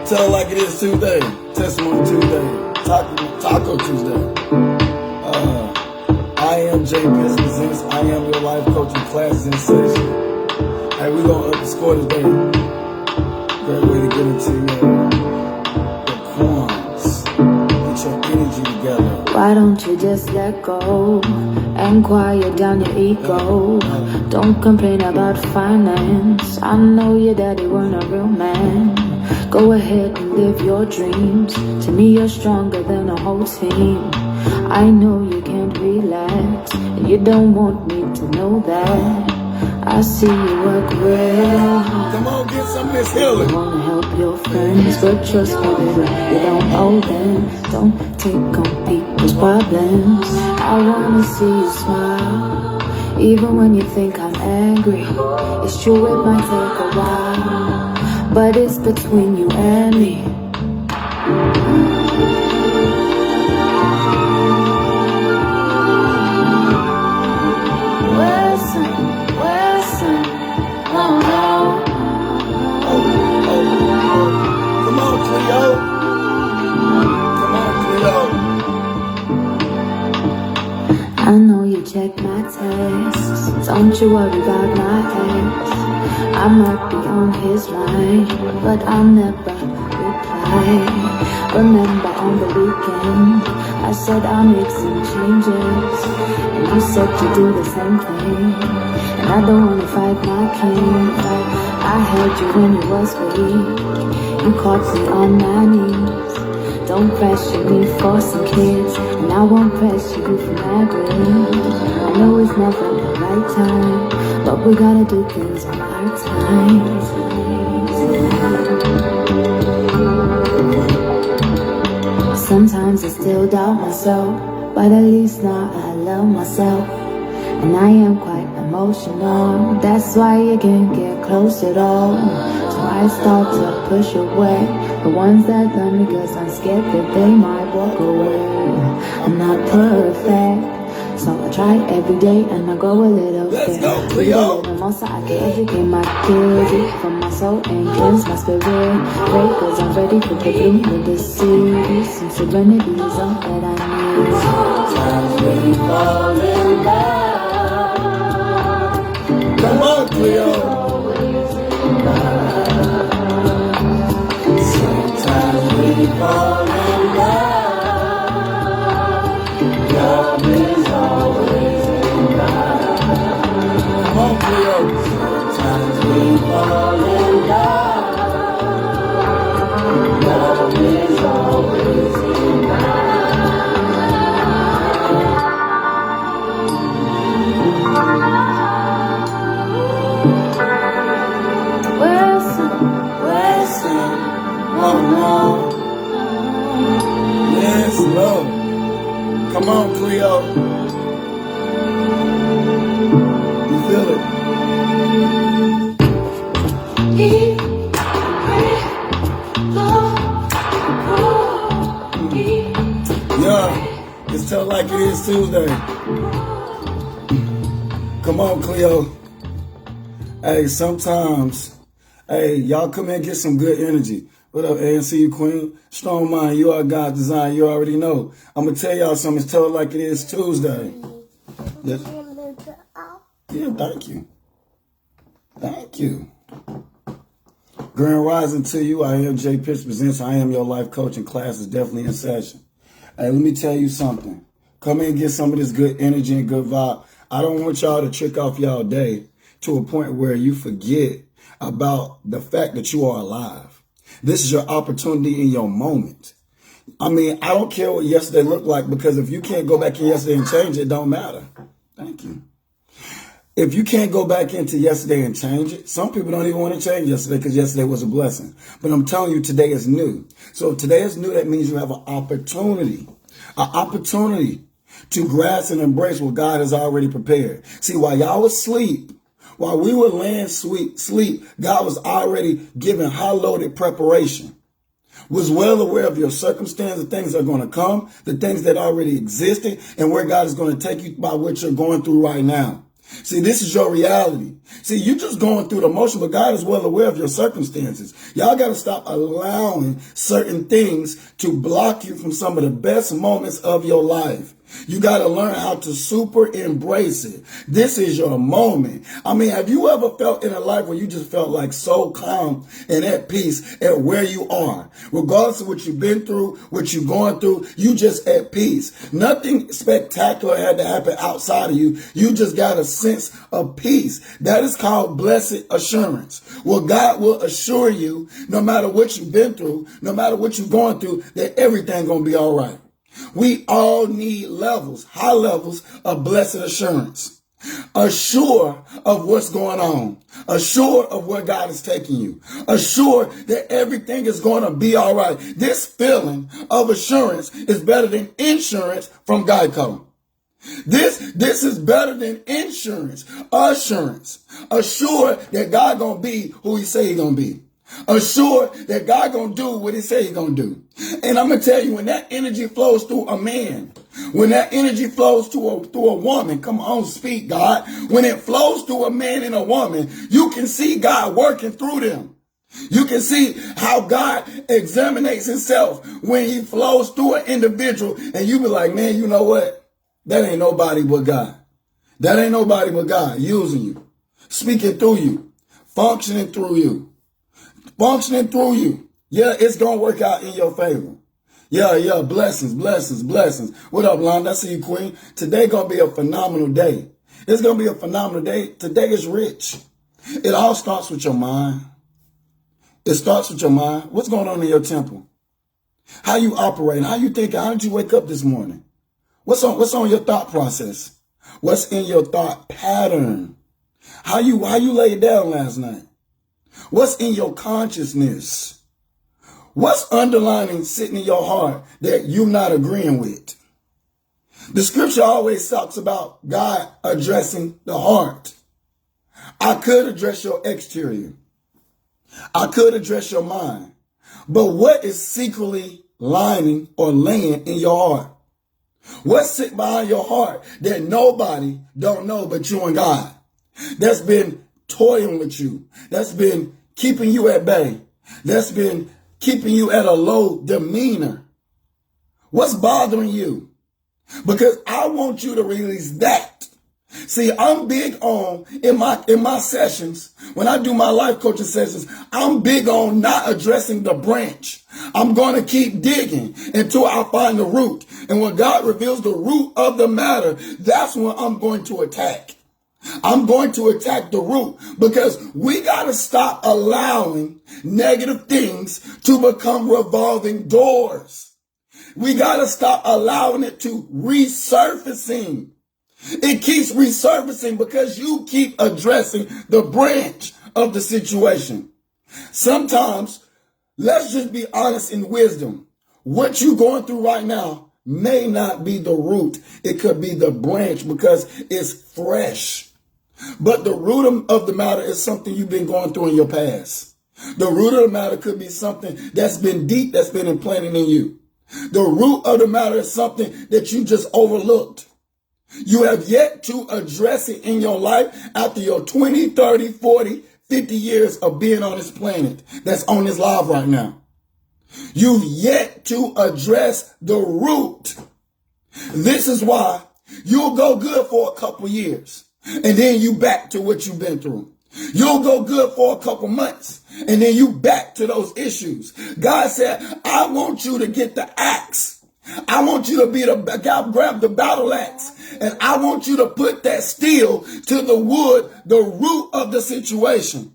Tell like it is Tuesday. Testimony Tuesday. Taco Tuesday. I am Jay Pitts presents I Am Your Life Coaching Classes in Session. Hey, we gonna up the score today. Great way to get into your quants. Get your energy together. Why don't you just let go and quiet down your ego? Don't complain about finance. I know your daddy weren't a real man. Go ahead and live your dreams. To me, you're stronger than a whole team. I know you can't relax, and you don't want me to know that. I see you work real. Come on, get some of this healing. You wanna help your friends, but trust me, baby, you don't owe them. Don't take on people's problems. I wanna see you smile, even when you think I'm angry. It's true, it might take a while, but it's between you and me. I know you check my texts. Don't you worry about my ex. I might be on his line, but I'll never reply. Remember on the weekend, I said I'll make some changes, and you said you do the same thing. And I don't wanna fight my king, but I held you when you was weak. You caught me on my knees. Don't pressure me for some kids, and I won't pressure you for marriage. I know it's never the right time, but we gotta do things on our time. Sometimes I still doubt myself, but at least now I love myself. And I am quite emotional, that's why you can't get close at all. So I start to push away the ones that love me, cause I'm scared that they might walk away. I'm not perfect, so I try every day and I go a little bit. Let's go, Cleo. The most I can educate my kids, eat from my soul and cleanse my spirit. Pray cause I'm ready for the bloom of the seeds, and serenity is all that I need. Sometimes we fall in love. Come on, Cleo. Sometimes we fall in love. Love is always in love. Come on, Cleo. Sometimes we fall in love. Love is always in love. Oh no. Yes, Lord. Come on, Cleo. You feel it? Yeah, it's Tell Like It Is Tuesday. Come on, Cleo. Hey, sometimes, hey, y'all come in and get some good energy. What up, ANC Queen? Strong mind, you are God's design, you already know. I'm going to tell y'all something, it's Tell Like It Is Tuesday. Yes. Yeah, thank you. Thank you. Grand Rising to you. I am Jay Pitts presents I Am Your Life Coaching Class is definitely in session. Hey, let me tell you something. Come in and get some of this good energy and good vibe. I don't want y'all to trick off y'all day to a point where you forget about the fact that you are alive. This is your opportunity in your moment. I mean, I don't care what yesterday looked like, because if you can't go back in yesterday and change it, it don't matter. Thank you. If you can't go back into yesterday and change it, some people don't even want to change yesterday because yesterday was a blessing. But I'm telling you, today is new. So if today is new, that means you have an opportunity to grasp and embrace what God has already prepared. See, while y'all was asleep, while we were laying sleep, God was already giving high-loaded preparation. Was well aware of your circumstance, the things that are going to come, the things that already existed, and where God is going to take you by what you're going through right now. See, this is your reality. See, you just going through the motion, but God is well aware of your circumstances. Y'all got to stop allowing certain things to block you from some of the best moments of your life. You got to learn how to super embrace it. This is your moment. I mean, have you ever felt in a life where you just felt like so calm and at peace at where you are? Regardless of what you've been through, what you're going through, you just at peace. Nothing spectacular had to happen outside of you. You just got a sense of peace. That is called blessed assurance. Well, God will assure you, no matter what you've been through, no matter what you're going through, that everything's going to be all right. We all need levels, high levels of blessed assurance. Assure of what's going on. Assure of where God is taking you. Assure that everything is going to be all right. This feeling of assurance is better than insurance from Geico. This is better than insurance. Assurance. Assure that God gonna be who he say he gonna be. Assure that God gonna do what he say he gonna do. And I'm gonna tell you, when that energy flows through a man, when that energy flows through a woman, come on, speak, God. When it flows through a man and a woman, you can see God working through them. You can see how God examines himself when he flows through an individual, and you be like, man, you know what? That ain't nobody but God. That ain't nobody but God using you, speaking through you, functioning through you. Functioning through you. Yeah, it's going to work out in your favor. Yeah, blessings, blessings, blessings. What up, Londa? I see you, Queen. Today going to be a phenomenal day. It's going to be a phenomenal day. Today is rich. It all starts with your mind. It starts with your mind. What's going on in your temple? How you operating? How you thinking? How did you wake up this morning? What's on your thought process? What's in your thought pattern? How you laid down last night? What's in your consciousness? What's underlining sitting in your heart that you're not agreeing with? The scripture always talks about God addressing the heart. I could address your exterior. I could address your mind. But what is secretly lining or laying in your heart? What's sitting behind your heart that nobody don't know but you and God? That's been toying with you. That's been keeping you at bay. That's been keeping you at a low demeanor. What's bothering you? Because I want you to release that. See, I'm big on, in my sessions, when I do my life coaching sessions, I'm big on not addressing the branch. I'm going to keep digging until I find the root. And when God reveals the root of the matter, that's when I'm going to attack. I'm going to attack the root, because we got to stop allowing negative things to become revolving doors. We got to stop allowing it to resurfacing. It keeps resurfacing because you keep addressing the branch of the situation. Sometimes, let's just be honest in wisdom. What you're going through right now may not be the root. It could be the branch because it's fresh. But the root of the matter is something you've been going through in your past. The root of the matter could be something that's been deep, that's been implanted in you. The root of the matter is something that you just overlooked. You have yet to address it in your life after your 20, 30, 40, 50 years of being on this planet that's on this live right now. You've yet to address the root. This is why you'll go good for a couple years, and then you back to what you've been through. You'll go good for a couple months, and then you back to those issues. God said, I want you to get the axe. I want you to grab the battle axe, and I want you to put that steel to the wood, the root of the situation.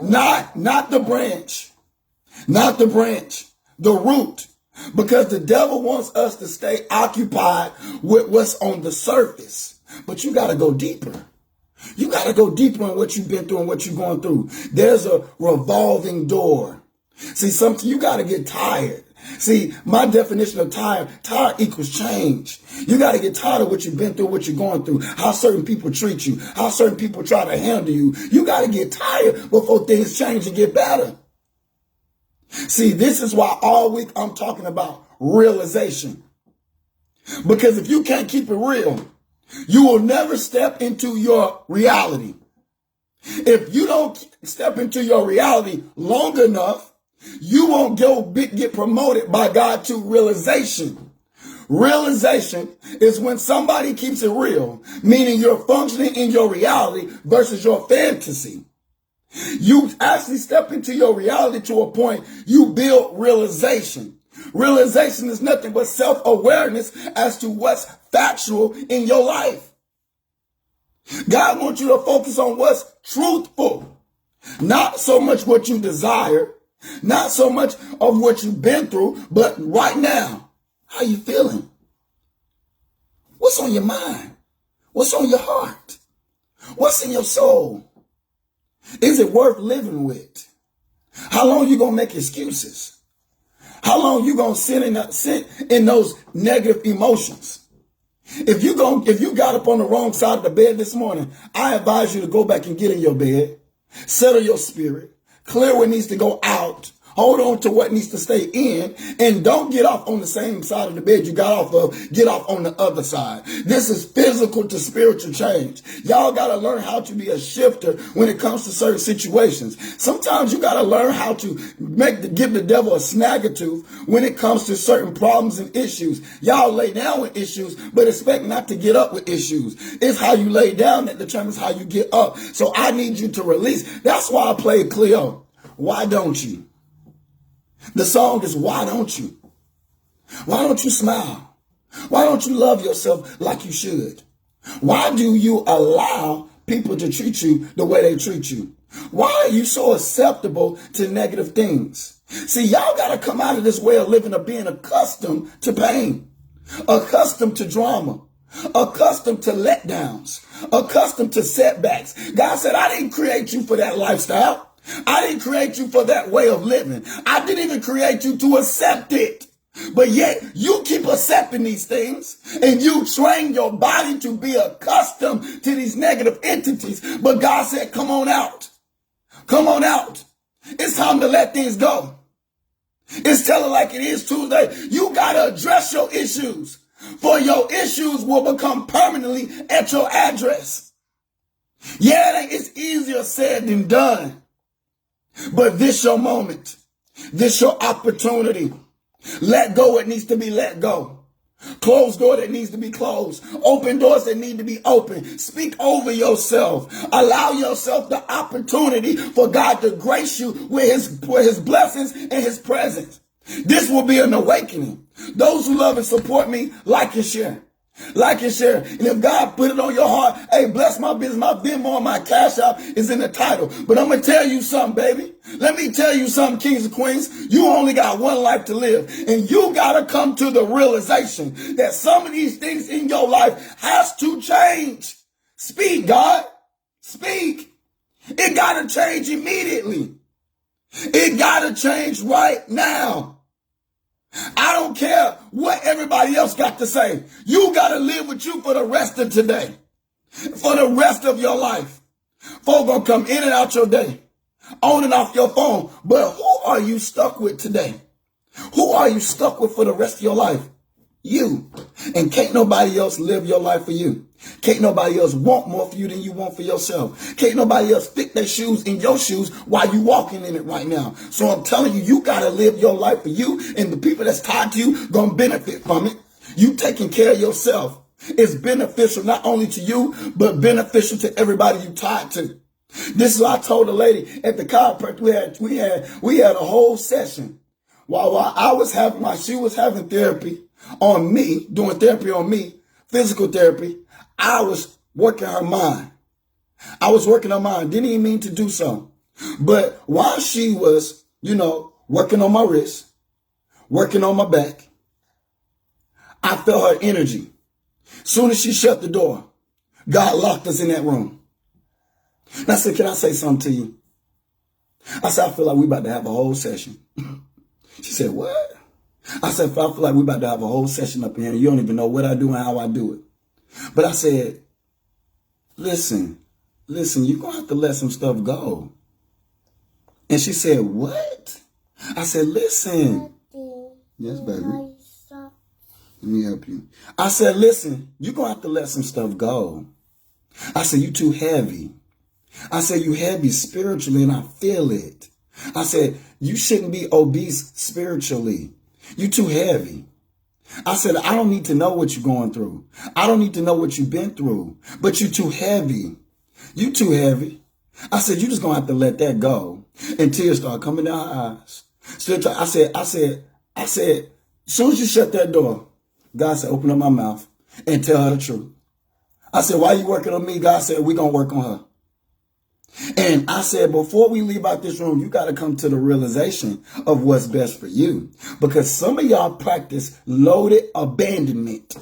Not the branch. Not the branch. The root. Because the devil wants us to stay occupied with what's on the surface. But you got to go deeper. You got to go deeper in what you've been through and what you're going through. There's a revolving door. See, you got to get tired. See, my definition of tired equals change. You got to get tired of what you've been through, what you're going through, how certain people treat you, how certain people try to handle you. You got to get tired before things change and get better. See, this is why all week I'm talking about realization. Because if you can't keep it real, You will never step into your reality. If you don't step into your reality long enough, you won't get promoted by God to realization. Realization is when somebody keeps it real, meaning you're functioning in your reality versus your fantasy. You actually step into your reality to a point you build realization. Realization is nothing but self-awareness as to what's factual in your life. God wants you to focus on what's truthful, not so much what you desire, not so much of what you've been through, but right now, how you feeling? What's on your mind? What's on your heart? What's in your soul? Is it worth living with? How long you gonna make excuses? How long you gonna sit in those negative emotions? If you got up on the wrong side of the bed this morning, I advise you to go back and get in your bed, settle your spirit, clear what needs to go out, hold on to what needs to stay in, and don't get off on the same side of the bed you got off of. Get off on the other side. This is physical to spiritual change. Y'all got to learn how to be a shifter when it comes to certain situations. Sometimes you got to learn how to give the devil a snagger tooth when it comes to certain problems and issues. Y'all lay down with issues, but expect not to get up with issues. It's how you lay down that determines how you get up. So I need you to release. That's why I played Cleo. Why don't you? The song is, why don't you? Why don't you smile? Why don't you love yourself like you should? Why do you allow people to treat you the way they treat you? Why are you so acceptable to negative things? See, y'all got to come out of this way of living, of being accustomed to pain, accustomed to drama, accustomed to letdowns, accustomed to setbacks. God said, I didn't create you for that lifestyle. I didn't create you for that way of living. I didn't even create you to accept it. But yet you keep accepting these things and you train your body to be accustomed to these negative entities. But God said, come on out. Come on out. It's time to let things go. It's telling like it is Tuesday. You got to address your issues, for your issues will become permanently at your address. Yeah, it's easier said than done. But this your moment. This your opportunity. Let go what needs to be let go. Closed door that needs to be closed. Open doors that need to be open. Speak over yourself. Allow yourself the opportunity for God to grace you with his blessings and his presence. This will be an awakening. Those who love and support me, like and share. Like and share. And if God put it on your heart, hey, bless my business. My Venmo and my Cash App is in the title. But I'm going to tell you something, baby. Let me tell you something, kings and queens. You only got one life to live. And you got to come to the realization that some of these things in your life has to change. Speak, God. Speak. It got to change immediately. It got to change right now. I don't care what everybody else got to say. You got to live with you for the rest of today. For the rest of your life. Folk gonna come in and out your day. On and off your phone. But who are you stuck with today? Who are you stuck with for the rest of your life? You. And can't nobody else live your life for you. Can't nobody else want more for you than you want for yourself. Can't nobody else fit their shoes in your shoes while you walking in it right now. So I'm telling you, you got to live your life for you, and the people that's tied to you going to benefit from it. You taking care of yourself is beneficial not only to you, but beneficial to everybody you tied to. This is what I told a lady at the chiropractor. We had a whole session while she was having therapy on me, doing therapy on me, physical therapy. I was working her mind. Didn't even mean to do so. But while she was, working on my wrist, working on my back, I felt her energy. Soon as she shut the door, God locked us in that room. And I said, can I say something to you? I said, I feel like we about to have a whole session. She said, what? I said, I feel like we about to have a whole session up in here. You don't even know what I do and how I do it. But I said, listen, you're going to have to let some stuff go. And she said, what? I said, listen. Daddy, yes, baby. Let me help you. I said, listen, you're going to have to let some stuff go. I said, you too heavy. I said, you heavy spiritually and I feel it. I said, you shouldn't be obese spiritually. You too heavy. I said, I don't need to know what you're going through. I don't need to know what you've been through, but you too heavy. You too heavy. I said, you just going to have to let that go. And tears start coming down her eyes. I said, as soon as you shut that door, God said, open up my mouth and tell her the truth. I said, why are you working on me? God said, we're going to work on her. And I said, before we leave out this room, you got to come to the realization of what's best for you. Because some of y'all practice loaded abandonment.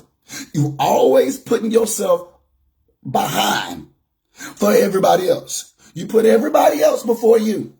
You always putting yourself behind for everybody else. You put everybody else before you.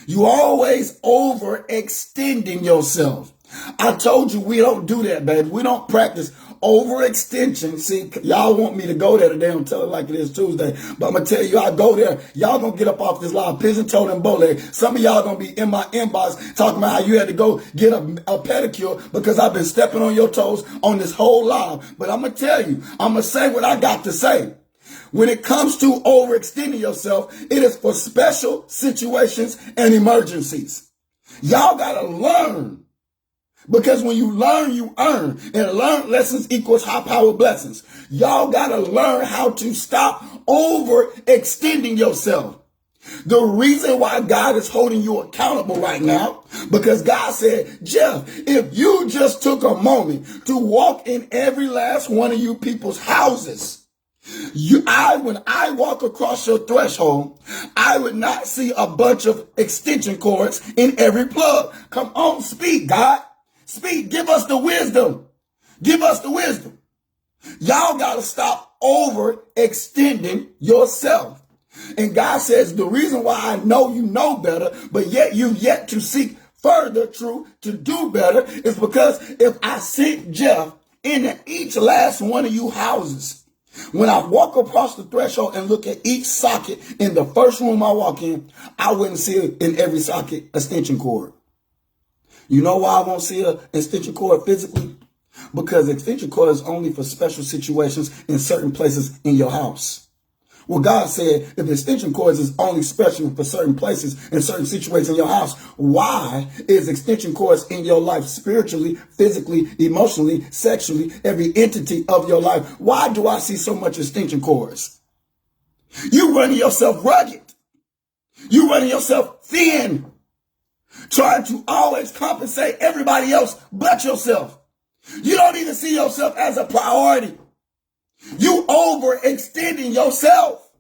You always overextending yourself. I told you we don't do that, baby. We don't practice overextension. See, y'all want me to go there today and tell it like it is Tuesday. But I'm going to tell you, I go there. Y'all going to get up off this live, pigeon toed and bow leg. Some of y'all going to be in my inbox talking about how you had to go get a pedicure because I've been stepping on your toes on this whole live. But I'm going to tell you, I'm going to say what I got to say. When it comes to overextending yourself, it is for special situations and emergencies. Y'all got to learn. Because when you learn, you earn. And learn lessons equals high power blessings. Y'all got to learn how to stop overextending yourself. The reason why God is holding you accountable right now, because God said, Jeff, if you just took a moment to walk in every last one of you people's houses, when I walk across your threshold, I would not see a bunch of extension cords in every plug. Come on, speak, God. Speak. Give us the wisdom. Give us the wisdom. Y'all got to stop overextending yourself. And God says the reason why I know you know better, but yet you've yet to seek further truth to do better is because if I sent Jeff into each last one of you houses, when I walk across the threshold and look at each socket in the first room I walk in, I wouldn't see in every socket extension cord. You know why I won't see an extension cord physically? Because extension cord is only for special situations in certain places in your house. Well, God said if extension cords is only special for certain places and certain situations in your house, why is extension cords in your life spiritually, physically, emotionally, sexually, every entity of your life? Why do I see so much extension cords? You running yourself rugged. You running yourself thin. Trying to always compensate everybody else but yourself. You don't even see yourself as a priority. You overextending yourself.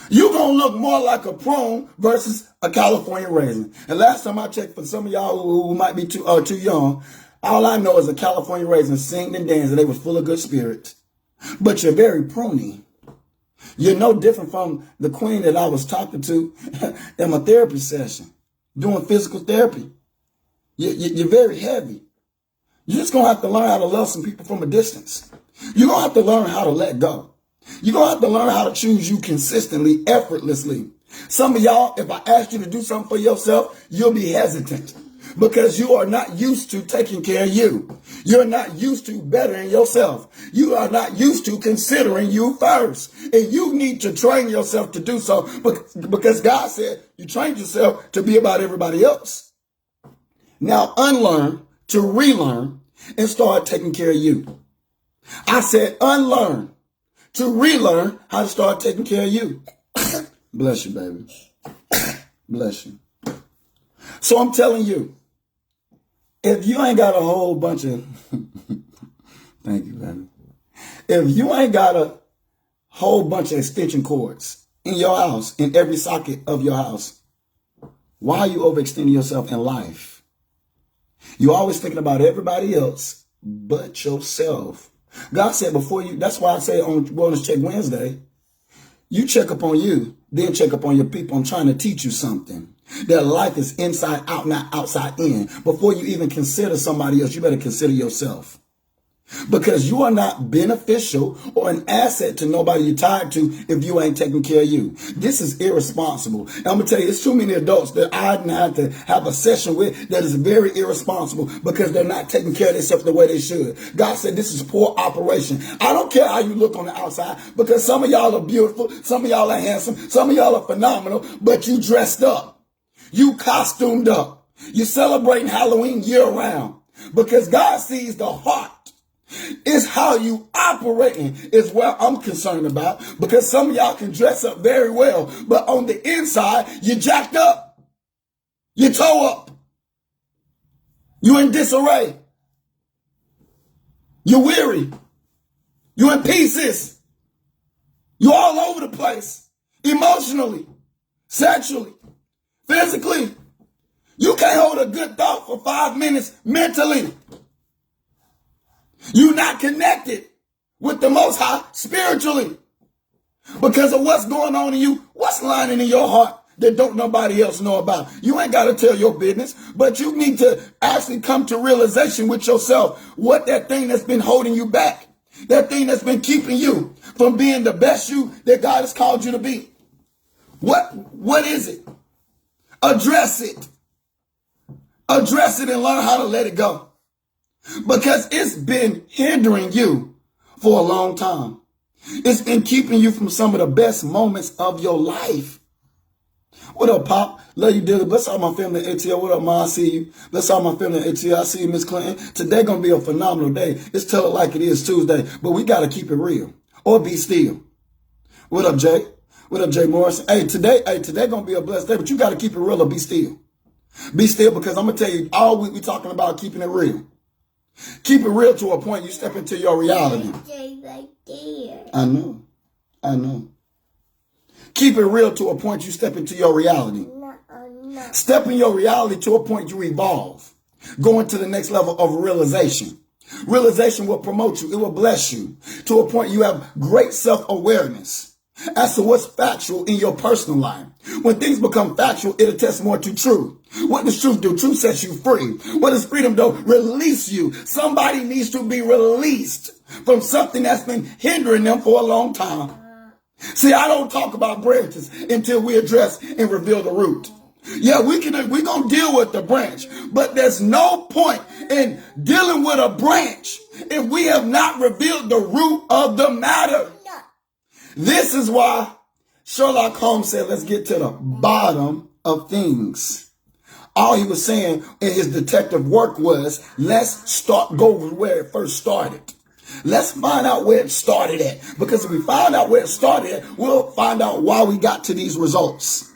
You're going to look more like a prune versus a California raisin. And last time I checked, for some of y'all who might be too young, all I know is a California raisin singed and danced and they were full of good spirits. But you're very pruny. You're no different from the queen that I was talking to in my therapy session. Doing physical therapy. You're very heavy. You're just going to have to learn how to love some people from a distance. You're going to have to learn how to let go. You're going to have to learn how to choose you consistently, effortlessly. Some of y'all, if I ask you to do something for yourself, you'll be hesitant because you are not used to taking care of you. You're not used to bettering yourself. You are not used to considering you first. And you need to train yourself to do so because God said you trained yourself to be about everybody else. Now unlearn to relearn and start taking care of you. I said unlearn to relearn how to start taking care of you. Bless you, baby. Bless you. So I'm telling you, if you ain't got a whole bunch of, thank you, baby. If you ain't got a whole bunch of extension cords in your house, in every socket of your house, why are you overextending yourself in life? You're always thinking about everybody else but yourself. God said before you, that's why I say on Wellness Check Wednesday, you check up on you, then check up on your people. I'm trying to teach you something. That life is inside out, not outside in. Before you even consider somebody else, you better consider yourself. Because you are not beneficial or an asset to nobody you're tied to if you ain't taking care of you. This is irresponsible. And I'm going to tell you, it's too many adults that I have to have a session with that is very irresponsible because they're not taking care of themselves the way they should. God said this is poor operation. I don't care how you look on the outside, because some of y'all are beautiful, some of y'all are handsome, some of y'all are phenomenal, but you dressed up. You costumed up. You're celebrating Halloween year round because God sees the heart. It's how you operating is what I'm concerned about, because some of y'all can dress up very well, but on the inside, you jacked up. You toe up. You in disarray. You're weary. You in pieces. You all over the place. Emotionally, sexually, physically. You can't hold a good thought for 5 minutes mentally. You're not connected with the Most High spiritually because of what's going on in you, what's lying in your heart that don't nobody else know about. You ain't got to tell your business, but you need to actually come to realization with yourself what that thing that's been holding you back, that thing that's been keeping you from being the best you that God has called you to be. What is it? Address it. Address it and learn how to let it go. Because it's been hindering you for a long time. It's been keeping you from some of the best moments of your life. What up, Pop? Love you dearly. Bless all my family at ATL. What up, Ma? I see you. Bless all my family at ATL. I see you, Miss Clinton. Today gonna be a phenomenal day. It's Tell It Like It Is Tuesday, but we gotta keep it real or be still. What up, Jay? What up, Jay Morrison? Hey, today gonna be a blessed day, but you gotta keep it real or be still. Be still, because I'm gonna tell you, all week we talking about keeping it real. Keep it real to a point you step into your reality. Right there. I know. Keep it real to a point you step into your reality. No. Step in your reality to a point you evolve. Going to the next level of realization. Realization will promote you. It will bless you to a point you have great self-awareness as to what's factual in your personal life. When things become factual, it attests more to truth. What does truth do? Truth sets you free. What does freedom do? Release you. Somebody needs to be released from something that's been hindering them for a long time. See, I don't talk about branches until we address and reveal the root. Yeah, we're going to deal with the branch, but there's no point in dealing with a branch if we have not revealed the root of the matter. This is why Sherlock Holmes said, let's get to the bottom of things. All he was saying in his detective work was, go where it first started. Let's find out where it started at. Because if we find out where it started at, we'll find out why we got to these results.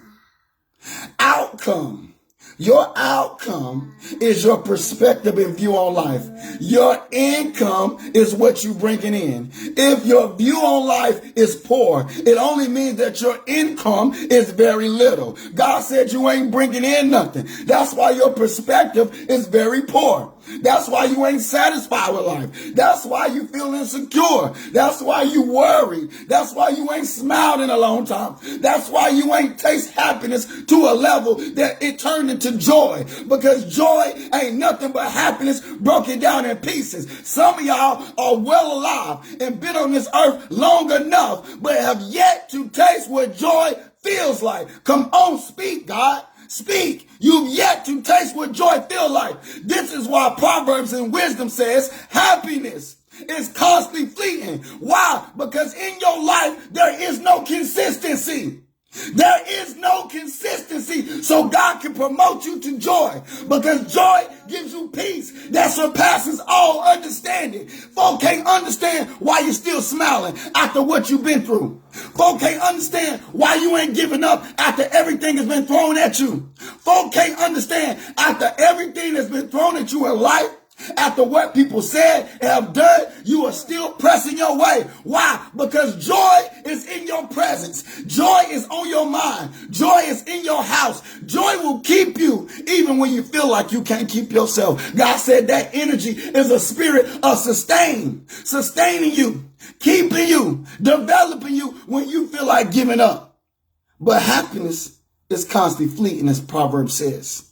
Outcome. Your outcome is your perspective and view on life. Your income is what you're bringing in. If your view on life is poor, it only means that your income is very little. God said you ain't bringing in nothing. That's why your perspective is very poor. That's why you ain't satisfied with life. That's why you feel insecure. That's why you worry. That's why you ain't smiled in a long time. That's why you ain't taste happiness to a level that it turned into joy. Because joy ain't nothing but happiness broken down in pieces. Some of y'all are well alive and been on this earth long enough, but have yet to taste what joy feels like. Come on, speak, God. Speak. You've yet to taste what joy feels like. This is why Proverbs and wisdom says happiness is constantly fleeting. Why? Because in your life, there is no consistency. There is no consistency, so God can promote you to joy, because joy gives you peace that surpasses all understanding. Folk can't understand why you're still smiling after what you've been through. Folk can't understand why you ain't giving up after everything has been thrown at you. Folk can't understand after everything that's been thrown at you in life. After what people said and have done, you are still pressing your way. Why? Because joy is in your presence. Joy is on your mind. Joy is in your house. Joy will keep you even when you feel like you can't keep yourself. God said that energy is a spirit of sustaining you, keeping you, developing you when you feel like giving up. But happiness is constantly fleeting, as Proverbs says.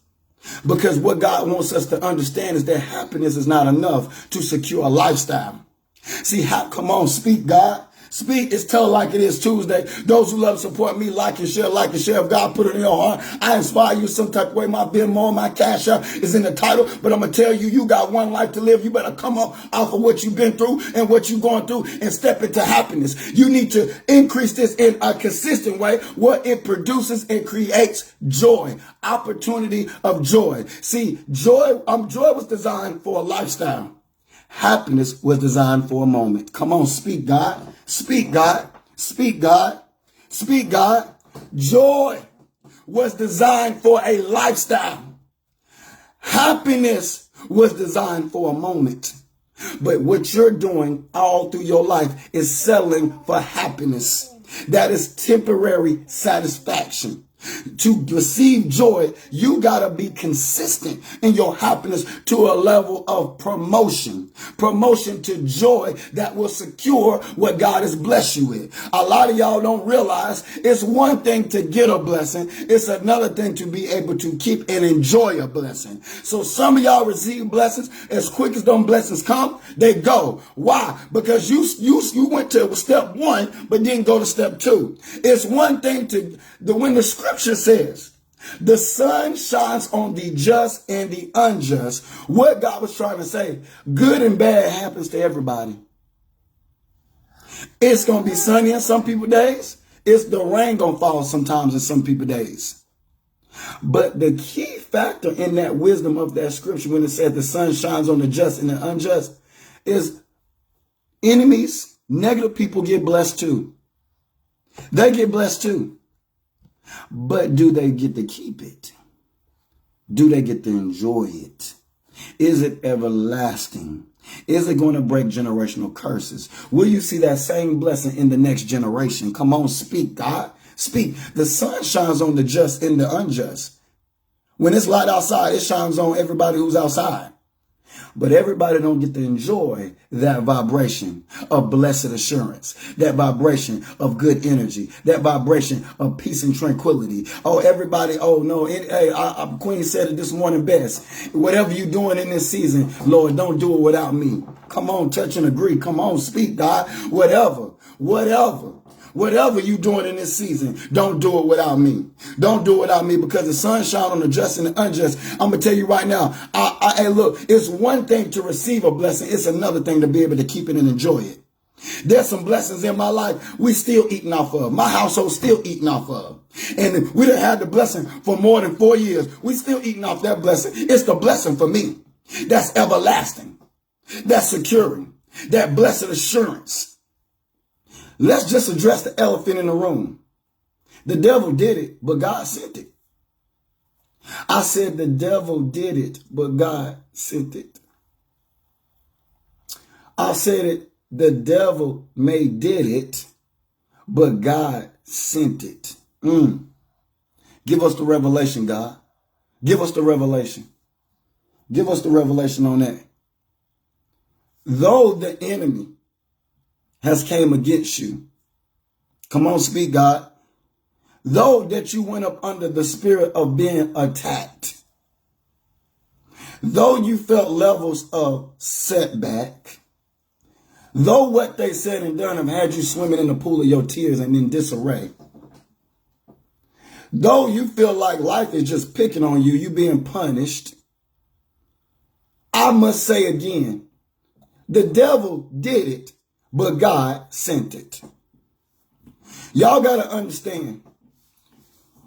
Because what God wants us to understand is that happiness is not enough to secure a lifestyle. See, come on, speak, God. Speak. It's Tell Like It Is Tuesday. Those who love support me, like and share, like and share. If God put it in your heart, I inspire you some type of way. My Venmo, my Cash App is in the title. But I'm going to tell you, you got one life to live. You better come up off of what you've been through and what you're going through and step into happiness. You need to increase this in a consistent way. What it produces and creates joy, opportunity of joy. See, joy was designed for a lifestyle. Happiness was designed for a moment. Come on, speak, God. Speak, God. Speak, God. Speak, God. Joy was designed for a lifestyle. Happiness was designed for a moment. But what you're doing all through your life is settling for happiness. That is temporary satisfaction. To receive joy, you got to be consistent in your happiness to a level of promotion. Promotion to joy that will secure what God has blessed you with. A lot of y'all don't realize it's one thing to get a blessing. It's another thing to be able to keep and enjoy a blessing. So some of y'all receive blessings as quick as them blessings come, they go. Why? Because you went to step one, but didn't go to step two. It's one thing when the scripture says the sun shines on the just and the unjust. What God was trying to say, good and bad happens to everybody. It's going to be sunny in some people's days. It's the rain going to fall sometimes in some people's days. But the key factor in that wisdom of that scripture, when it said the sun shines on the just and the unjust, is enemies, negative people get blessed too. They get blessed too. But do they get to keep it? Do they get to enjoy it? Is it everlasting? Is it going to break generational curses? Will you see that same blessing in the next generation? Come on, speak, God. Speak. The sun shines on the just and the unjust. When it's light outside, it shines on everybody who's outside. But everybody don't get to enjoy that vibration of blessed assurance, that vibration of good energy, that vibration of peace and tranquility. Oh, everybody, oh no, Queen said it this morning best. Whatever you're doing in this season, Lord, don't do it without me. Come on, touch and agree. Come on, speak, God. Whatever you doing in this season, don't do it without me. Don't do it without me, because the sun shines on the just and the unjust. I'm going to tell you right now, hey, look, it's one thing to receive a blessing. It's another thing to be able to keep it and enjoy it. There's some blessings in my life we still eating off of. My household still eating off of. And we done had the blessing for more than 4 years. We still eating off that blessing. It's the blessing for me. That's everlasting. That's securing. That blessed assurance. Let's just address the elephant in the room. The devil did it, but God sent it. I said the devil did it, but God sent it. I said it, the devil did it, but God sent it. Give us the revelation, God. Give us the revelation. Give us the revelation on that. Though the enemy has came against you. Come on, speak, God. Though that you went up under the spirit of being attacked. Though you felt levels of setback. Though what they said and done have had you swimming in the pool of your tears and in disarray. Though you feel like life is just picking on you, you being punished. I must say again, the devil did it, but God sent it. Y'all got to understand,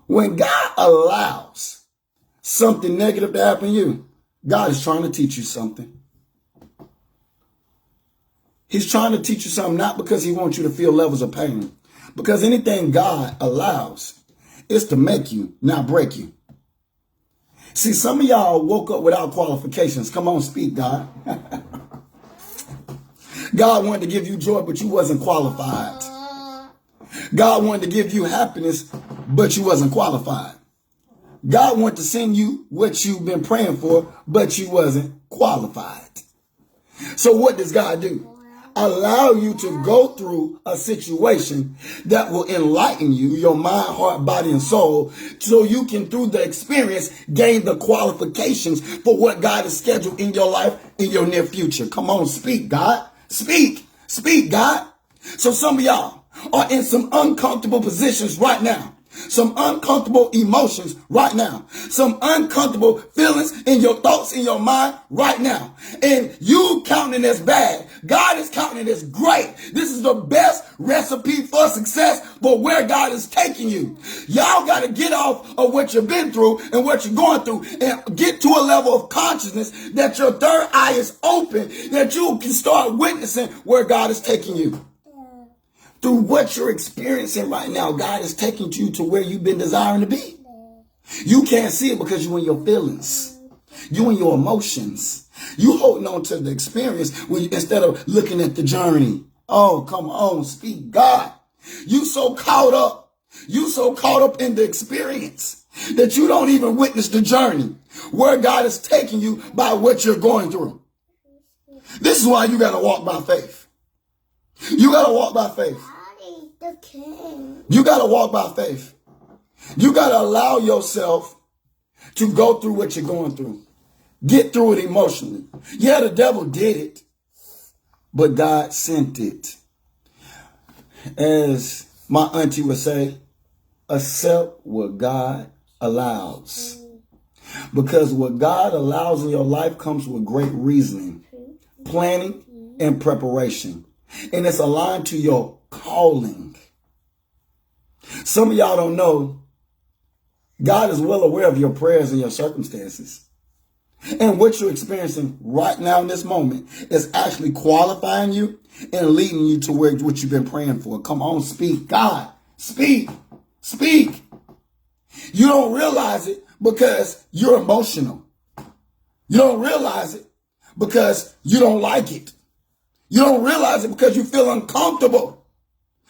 when God allows something negative to happen to you, God is trying to teach you something. He's trying to teach you something, not because he wants you to feel levels of pain, because anything God allows is to make you, not break you. See, some of y'all woke up without qualifications. Come on, speak, God. God wanted to give you joy, but you wasn't qualified. God wanted to give you happiness, but you wasn't qualified. God wanted to send you what you've been praying for, but you wasn't qualified. So what does God do? allow you to go through a situation that will enlighten you, your mind, heart, body, and soul, so you can, through the experience, gain the qualifications for what God has scheduled in your life in your near future. Come on, speak, God. Speak. Speak, God. So some of y'all are in some uncomfortable positions right now. Some uncomfortable emotions right now. Some uncomfortable feelings in your thoughts, in your mind right now. And you counting it as bad. God is counting it as great. This is the best recipe for success for where God is taking you. Y'all got to get off of what you've been through and what you're going through and get to a level of consciousness that your third eye is open, that you can start witnessing where God is taking you. Through what you're experiencing right now, God is taking you to where you've been desiring to be. You can't see it because you're in your feelings. You in your emotions. You holding on to the experience instead of looking at the journey. Oh, come on, speak, God. You so caught up. You so caught up in the experience that you don't even witness the journey where God is taking you by what you're going through. This is why you got to walk by faith. You got to walk by faith. You got to walk by faith. You got to allow yourself to go through what you're going through. Get through it emotionally. Yeah, the devil did it, but God sent it. As my auntie would say, accept what God allows. Because what God allows in your life comes with great reasoning, planning, and preparation. And it's aligned to your calling. Some of y'all don't know, God is well aware of your prayers and your circumstances. And what you're experiencing right now in this moment is actually qualifying you and leading you to where what you've been praying for. Come on, speak. God, speak. Speak. You don't realize it because you're emotional. You don't realize it because you don't like it. You don't realize it because you feel uncomfortable.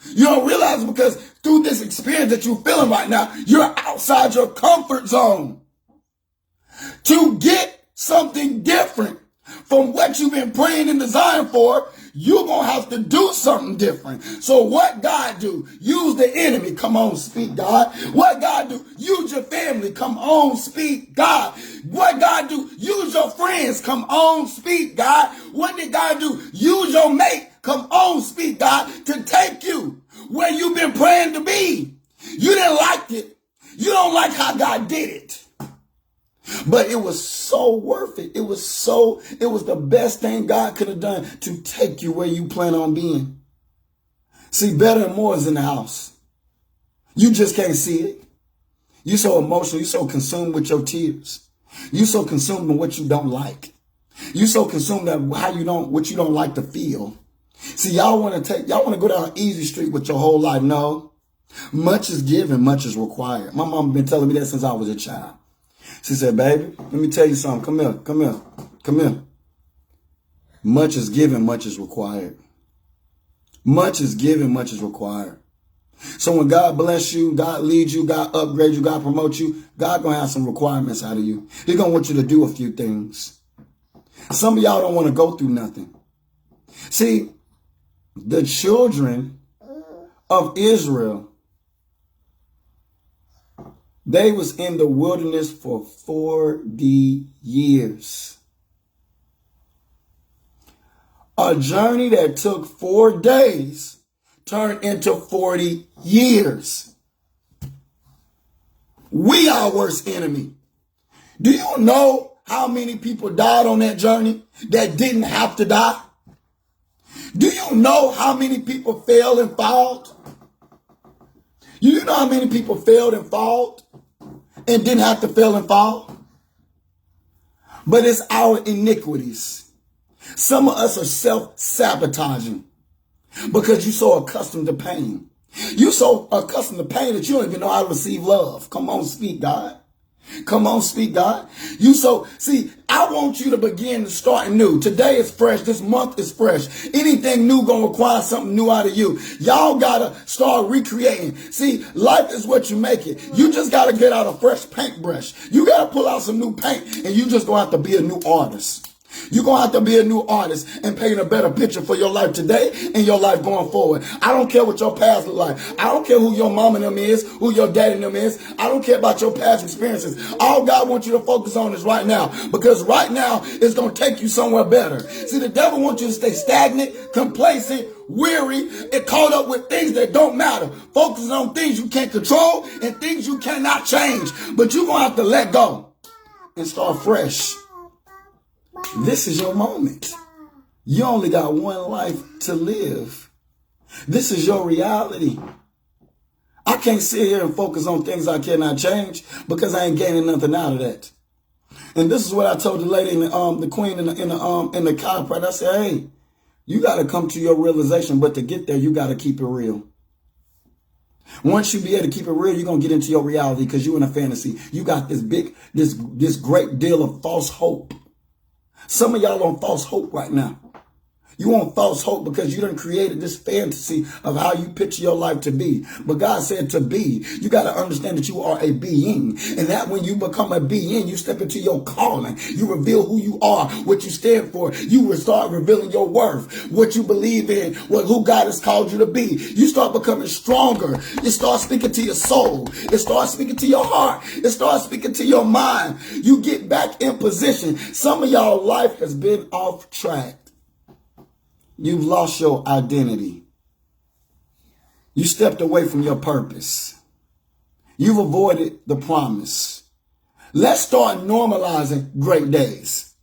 You don't realize it because through this experience that you're feeling right now, you're outside your comfort zone. To get something different from what you've been praying and desiring for, you're going to have to do something different. So what God do? Use the enemy. Come on, speak, God. What God do? Use your family. Come on, speak, God. What God do? Use your friends. Come on, speak, God. What did God do? Use your mate. Come on, speak, God, to take you where you've been praying to be. You didn't like it. You don't like how God did it. But it was so worth it. It was the best thing God could have done to take you where you plan on being. See, better and more is in the house. You just can't see it. You're so emotional. You're so consumed with your tears. You're so consumed with what you don't like. You're so consumed with what you don't like to feel. See, y'all want to go down easy street with your whole life. No, much is given, much is required. My mom been telling me that since I was a child. She said, baby, let me tell you something. Come here. Much is given, much is required. Much is given, much is required. So when God bless you, God leads you, God upgrade you, God promote you, God going to have some requirements out of you. He's going to want you to do a few things. Some of y'all don't want to go through nothing. See, the children of Israel, they was in the wilderness for 40 years. A journey that took 4 days turned into 40 years. We are worst enemy. Do you know how many people died on that journey that didn't have to die? Do you know how many people failed and fouled? You know how many people failed and fouled and didn't have to fail and fall? But it's our iniquities. Some of us are self-sabotaging because you're so accustomed to pain. You're so accustomed to pain that you don't even know how to receive love. Come on, speak, God. Come on, speak, God. I want you to begin to start new. Today is fresh. This month is fresh. Anything new gonna require something new out of you. Y'all gotta start recreating. See, life is what you make it. You just gotta get out a fresh paintbrush. You gotta pull out some new paint and you just gonna have to be a new artist. You're going to have to be a new artist and paint a better picture for your life today and your life going forward. I don't care what your past look like. I don't care who your mom and them is, who your daddy and them is. I don't care about your past experiences. All God wants you to focus on is right now, because right now is going to take you somewhere better. See, the devil wants you to stay stagnant, complacent, weary, and caught up with things that don't matter. Focusing on things you can't control and things you cannot change. But you're going to have to let go and start fresh. This is your moment. You only got one life to live. This is your reality. I can't sit here and focus on things I cannot change because I ain't gaining nothing out of that. And this is what I told the lady, in the queen in the chiropractor. I said, hey, you got to come to your realization, but to get there, you got to keep it real. Once you be able to keep it real, you're going to get into your reality because you're in a fantasy. You got this great deal of false hope. Some of y'all on false hope right now. You want false hope because you done created this fantasy of how you picture your life to be. But God said to be. You got to understand that you are a being. And that when you become a being, you step into your calling. You reveal who you are, what you stand for. You will start revealing your worth, what you believe in, who God has called you to be. You start becoming stronger. You start speaking to your soul. It starts speaking to your heart. It starts speaking to your mind. You get back in position. Some of y'all life has been off track. You've lost your identity. You stepped away from your purpose. You've avoided the promise. Let's start normalizing great days.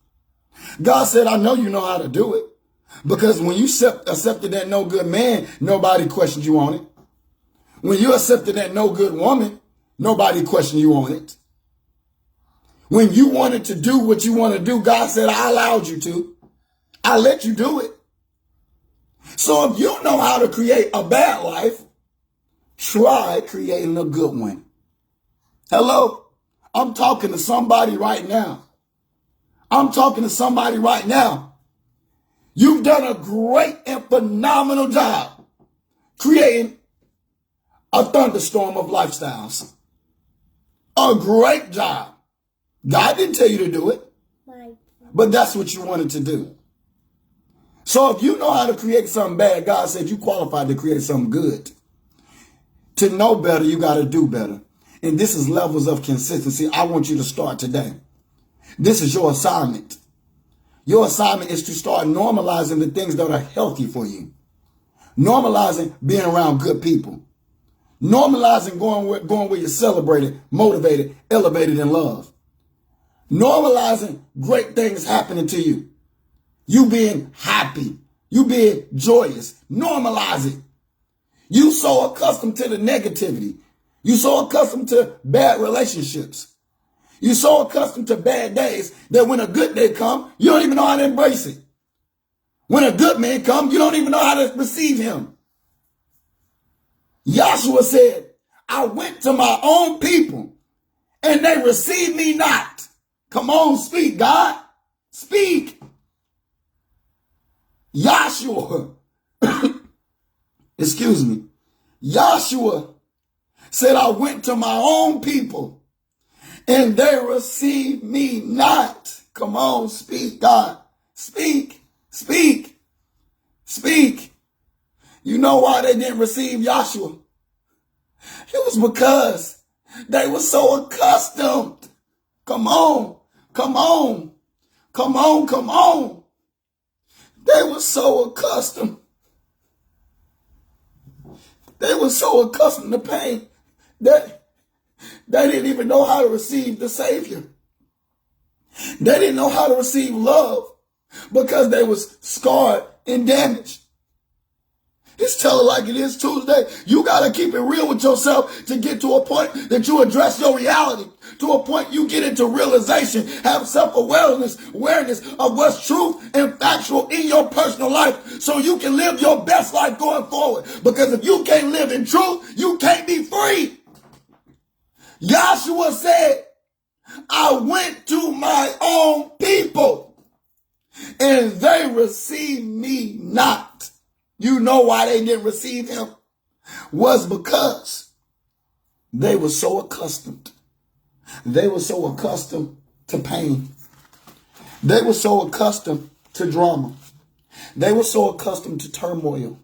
God said, I know you know how to do it. Because when you accepted that no good man, nobody questioned you on it. When you accepted that no good woman, nobody questioned you on it. When you wanted to do what you want to do, God said, I allowed you to. I let you do it. So if you know how to create a bad life, try creating a good one. Hello? I'm talking to somebody right now. I'm talking to somebody right now. You've done a great and phenomenal job creating a thunderstorm of lifestyles. A great job. God didn't tell you to do it, but that's what you wanted to do. So if you know how to create something bad, God said you qualified to create something good. To know better, you got to do better. And this is levels of consistency. I want you to start today. This is your assignment. Your assignment is to start normalizing the things that are healthy for you. Normalizing being around good people. Normalizing going where you're celebrated, motivated, elevated, and loved. Normalizing great things happening to you. You being happy. You being joyous. Normalize it. You so accustomed to the negativity. You so accustomed to bad relationships. You so accustomed to bad days that when a good day comes, you don't even know how to embrace it. When a good man comes, you don't even know how to receive him. Joshua said, I went to my own people and they received me not. Come on, speak, God. Speak. Joshua, excuse me, Joshua said, I went to my own people and they received me not. Come on, speak, God. Speak, speak, speak. You know why they didn't receive Joshua? It was because they were so accustomed. Come on, come on, come on, come on. They were so accustomed. They were so accustomed to pain that they didn't even know how to receive the Savior. They didn't know how to receive love because they was scarred and damaged. It's Tell It Like It Is Tuesday. You got to keep it real with yourself to get to a point that you address your reality. To a point you get into realization, have awareness of what's truth and factual in your personal life so you can live your best life going forward. Because if you can't live in truth, you can't be free. Joshua said, I went to my own people and they received me not. You know why they didn't receive him? Was because they were so accustomed. They were so accustomed to pain. They were so accustomed to drama. They were so accustomed to turmoil.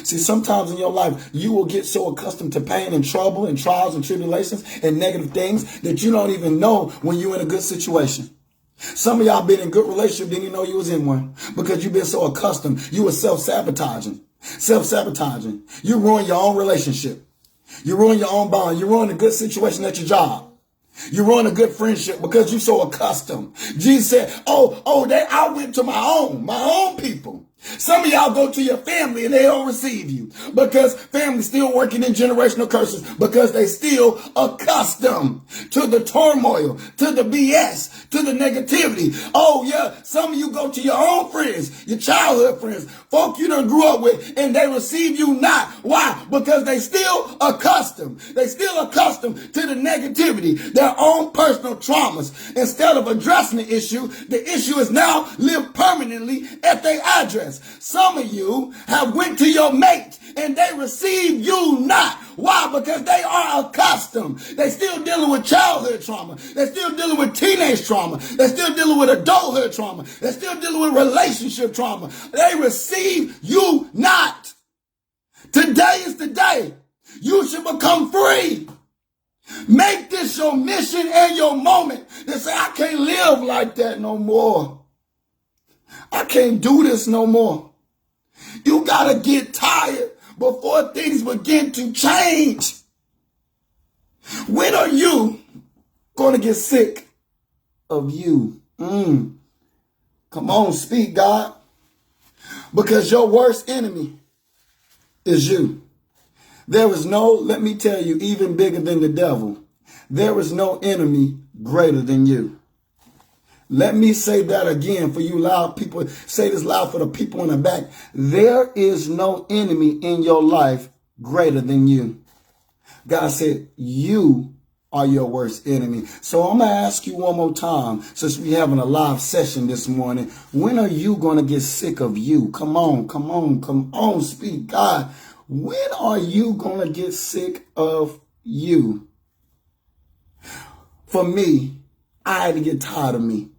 See, sometimes in your life, you will get so accustomed to pain and trouble and trials and tribulations and negative things that you don't even know when you're in a good situation. Some of y'all been in good relationship, didn't even know you was in one because you've been so accustomed. You were self-sabotaging. You ruin your own relationship. You ruin your own bond. You ruin a good situation at your job. You ruin a good friendship because you're so accustomed. Jesus said, I went to my own people. Some of y'all go to your family and they don't receive you because family's still working in generational curses because they still accustomed to the turmoil, to the BS, to the negativity. Oh yeah, some of you go to your own friends, your childhood friends, folk you done grew up with, and they receive you not. Why? Because they still accustomed. They still accustomed to the negativity, their own personal traumas. Instead of addressing the issue is now lived permanently at their address. Some of you have went to your mate and they receive you not. Why? Because they are accustomed. They still dealing with childhood trauma. They're still dealing with teenage trauma. They're still dealing with adulthood trauma. They're still dealing with relationship trauma. They receive you not. Today is the day you should become free. Make this your mission and your moment. They say, I can't live like that no more. I can't do this no more. You got to get tired before things begin to change. When are you going to get sick of you? Come on, speak, God. Because your worst enemy is you. There is no, let me tell you, even bigger than the devil. There is no enemy greater than you. Let me say that again for you loud people. Say this loud for the people in the back. There is no enemy in your life greater than you. God said you are your worst enemy. So I'm going to ask you one more time, since we're having a live session this morning. When are you going to get sick of you? Come on, speak, God. When are you going to get sick of you? For me, I had to get tired of me.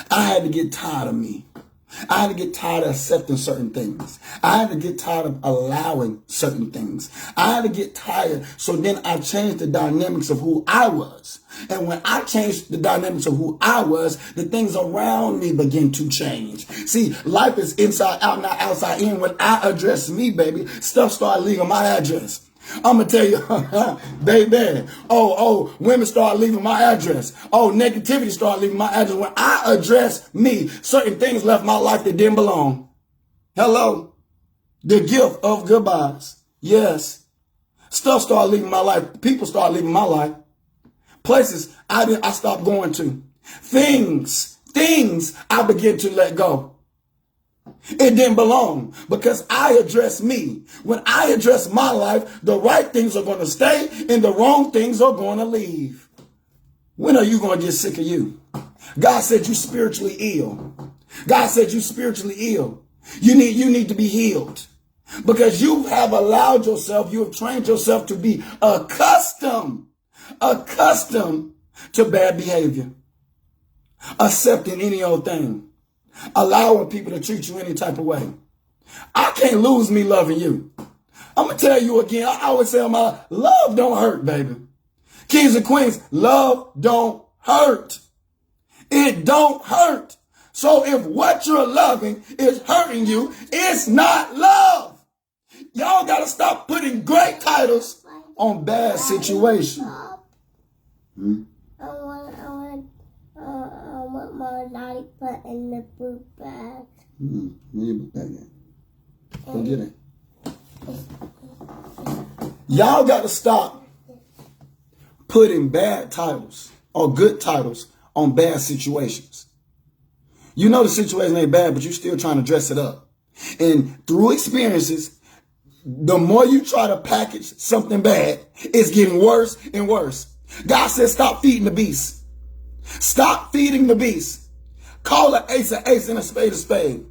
I had to get tired of me. I had to get tired of accepting certain things. I had to get tired of allowing certain things. I had to get tired. So then I changed the dynamics of who I was. And when I changed the dynamics of who I was, the things around me begin to change. See, life is inside out, not outside in. When I address me, baby, stuff started leaving my address. I'm going to tell you, baby, women start leaving my address. Negativity started leaving my address. When I address me, certain things left my life that didn't belong. Hello? The gift of goodbyes. Yes. Stuff started leaving my life. People started leaving my life. Places I stopped going to. Things I began to let go. It didn't belong because I address me. When I address my life, the right things are going to stay and the wrong things are going to leave. When are you going to get sick of you? God said you spiritually ill. God said you spiritually ill. You need to be healed because you have allowed yourself, you have trained yourself to be accustomed to bad behavior, accepting any old thing. Allowing people to treat you any type of way. I can't lose me loving you. I'm going to tell you again. I always say love don't hurt, baby. Kings and queens, love don't hurt. It don't hurt. So if what you're loving is hurting you, it's not love. Y'all got to stop putting great titles on bad situations. I want my lollipop in the book bag. You book bag. Go get it. Y'all got to stop putting bad titles or good titles on bad situations. You know the situation ain't bad, but you're still trying to dress it up. And through experiences, the more you try to package something bad, it's getting worse and worse. God says stop feeding the beast. Stop feeding the beast. Call an ace and a spade a spade.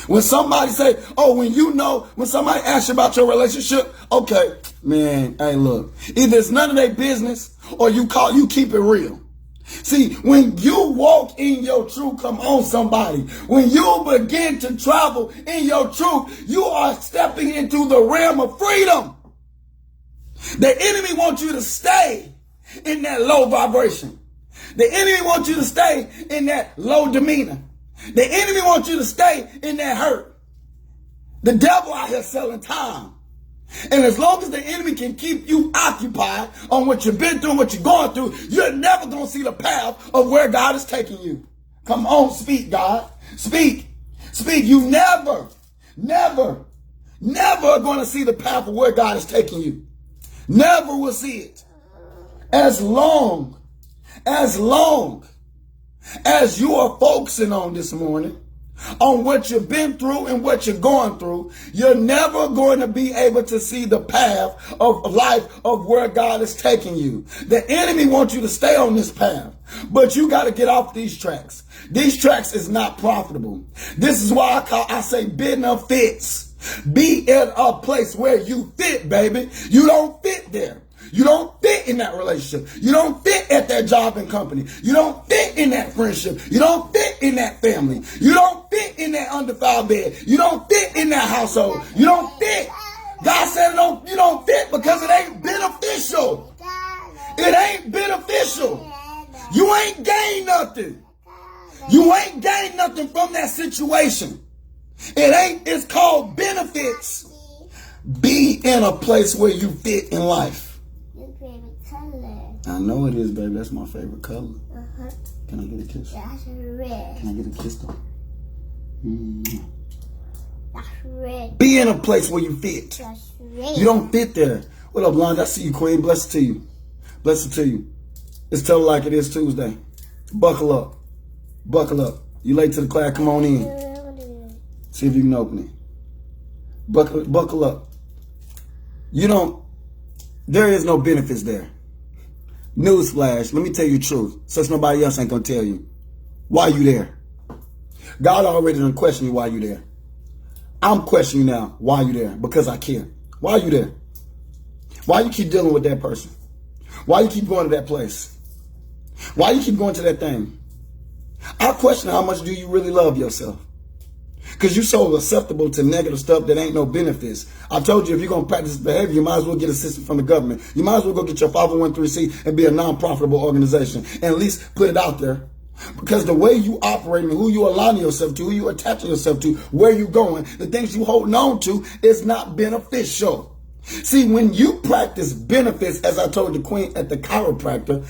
When somebody say, when somebody asks you about your relationship, okay, man, hey, look, either it's none of their business or you keep it real. See, when you walk in your truth, come on somebody, when you begin to travel in your truth, you are stepping into the realm of freedom. The enemy wants you to stay in that low vibration. The enemy wants you to stay in that low demeanor. The enemy wants you to stay in that hurt. The devil out here selling time. And as long as the enemy can keep you occupied on what you've been through, what you're going through, you're never going to see the path of where God is taking you. Come on, speak, God. Speak. Speak. You never going to see the path of where God is taking you. Never will see it. As long as you are focusing on this morning, on what you've been through and what you're going through, you're never going to be able to see the path of life of where God is taking you. The enemy wants you to stay on this path, but you got to get off these tracks. These tracks is not profitable. This is why I say benefits. Be in a place where you fit, baby. You don't fit there. You don't fit in that relationship. You don't fit at that job and company. You don't fit in that friendship. You don't fit in that family. You don't fit in that undefiled bed. You don't fit in that household. You don't fit. God said you don't fit because it ain't beneficial. It ain't beneficial. You ain't gained nothing. You ain't gained nothing from that situation. It's called benefits. Be in a place where you fit in life. I know it is, baby. That's my favorite color. Can I get a kiss? That's red. Can I get a kiss, though? That's red. Be in a place where you fit. That's red. You don't fit there. What up, Blonde? I see you, Queen. Blessed to you. Blessed to you. It's Tell It Like It Is Tuesday. Buckle up. Buckle up. You late to the class? Come on in. See if you can open it. Buckle up. There is no benefits there. Newsflash, let me tell you the truth, since nobody else ain't gonna tell you. Why you there? God already done questioned you why you there. I'm questioning you now why you there, because I care. Why you there? Why you keep dealing with that person? Why you keep going to that place? Why you keep going to that thing? I question how much do you really love yourself? Because you're so susceptible to negative stuff that ain't no benefits. I told you, if you're going to practice this behavior, you might as well get assistance from the government. You might as well go get your 501(c) and be a non-profitable organization. And at least put it out there. Because the way you operate and who you aligning yourself to, who you attaching yourself to, where you going, the things you holding on to is not beneficial. See, when you practice benefits, as I told the Queen at the chiropractor,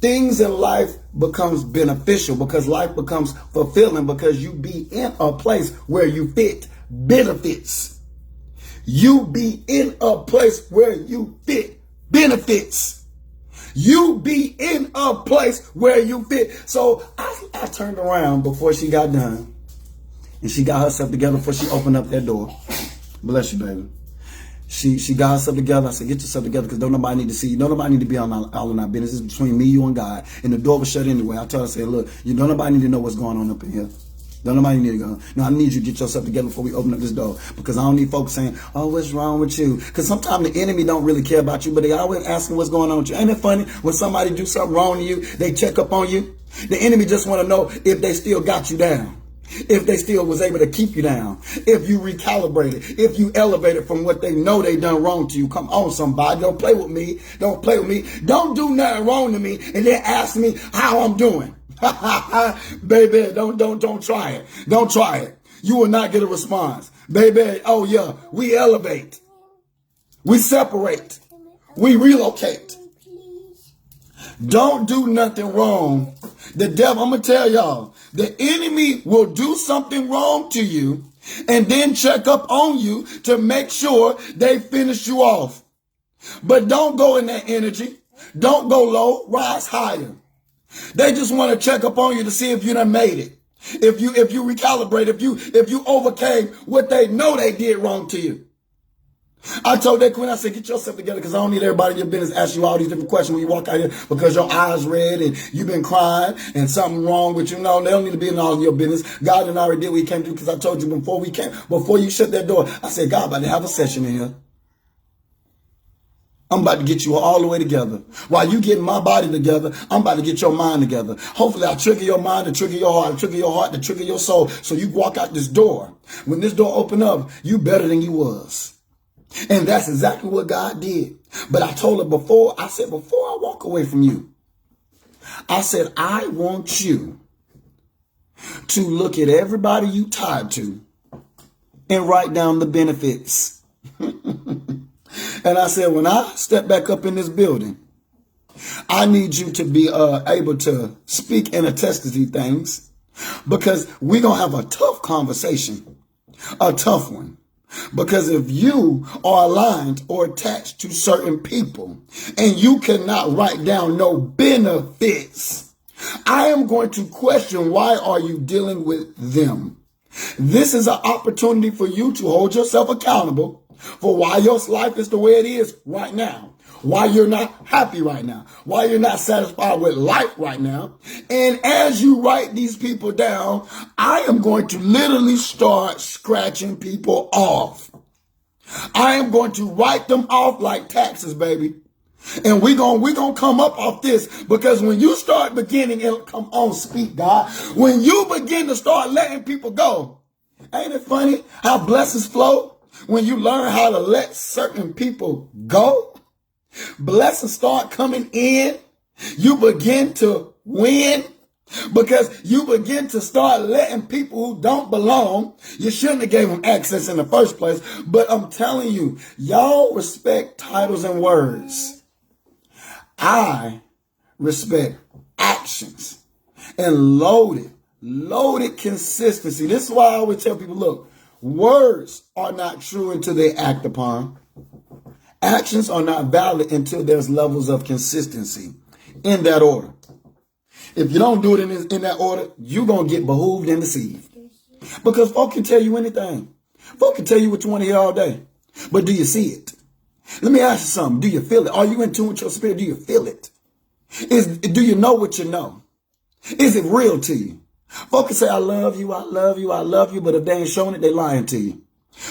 things in life becomes beneficial because life becomes fulfilling because you be in a place where you fit. Benefits. You be in a place where you fit. Benefits. You be in a place where you fit. So I turned around before she got done and she got herself together before she opened up that door. Bless you, baby. She got herself together. I said, get yourself together because don't nobody need to see you. Don't nobody need to be all in our business. It's between me, you, and God. And the door was shut anyway. I told her, I said, look, don't nobody need to know what's going on up in here. Don't nobody need to go. No, I need you to get yourself together before we open up this door. Because I don't need folks saying, oh, what's wrong with you? Because sometimes the enemy don't really care about you, but they always asking what's going on with you. Ain't it funny when somebody do something wrong to you, they check up on you? The enemy just want to know if they still got you down. If they still was able to keep you down, if you recalibrated, if you elevated from what they know they done wrong to you. Come on, somebody. Don't play with me. Don't play with me. Don't do nothing wrong to me and then ask me how I'm doing. Baby, don't try it. Don't try it. You will not get a response. Baby, oh yeah, we elevate. We separate. We relocate. Don't do nothing wrong. The devil, I'm going to tell y'all, the enemy will do something wrong to you and then check up on you to make sure they finish you off. But don't go in that energy. Don't go low, rise higher. They just want to check up on you to see if you done made it. If you recalibrate, if you overcame what they know they did wrong to you. I told that Queen, I said, get yourself together because I don't need everybody in your business asking you all these different questions when you walk out here because your eyes red and you've been crying and something wrong with you. No, they don't need to be in all of your business. God done already did what he came to do because I told you before you shut that door, I said, God about to have a session in here. I'm about to get you all the way together. While you getting my body together, I'm about to get your mind together. Hopefully I'll trigger your mind, to trigger your heart, to trigger your heart, to trigger your soul. So you walk out this door. When this door open up, you better than you was. And that's exactly what God did. But I told her before, I said, before I walk away from you, I said, I want you to look at everybody you tied to and write down the benefits. And I said, when I step back up in this building, I need you to be able to speak and attest to these things, because we're going to have a tough conversation, a tough one. Because if you are aligned or attached to certain people and you cannot write down no benefits, I am going to question, why are you dealing with them? This is an opportunity for you to hold yourself accountable for why your life is the way it is right now, why you're not happy right now, why you're not satisfied with life right now. And as you write these people down, I am going to literally start scratching people off. I am going to write them off like taxes, baby. And we're gonna come up off this, because when you start beginning, and come on, speak, God, when you begin to start letting people go, ain't it funny how blessings flow? When you learn how to let certain people go, blessings start coming in. You begin to win because you begin to start letting people who don't belong. You shouldn't have gave them access in the first place. But I'm telling you, y'all respect titles and words. I respect actions and loaded consistency. This is why I always tell people, look, words are not true until they act upon. Actions are not valid until there's levels of consistency in that order. If you don't do it in that order, you're going to get behooved and deceived. Because folk can tell you anything. Folk can tell you what you want to hear all day. But do you see it? Let me ask you something. Do you feel it? Are you in tune with your spirit? Do you feel it? Do you know what you know? Is it real to you? Folk can say, I love you, I love you, I love you, but if they ain't showing it, they lying to you.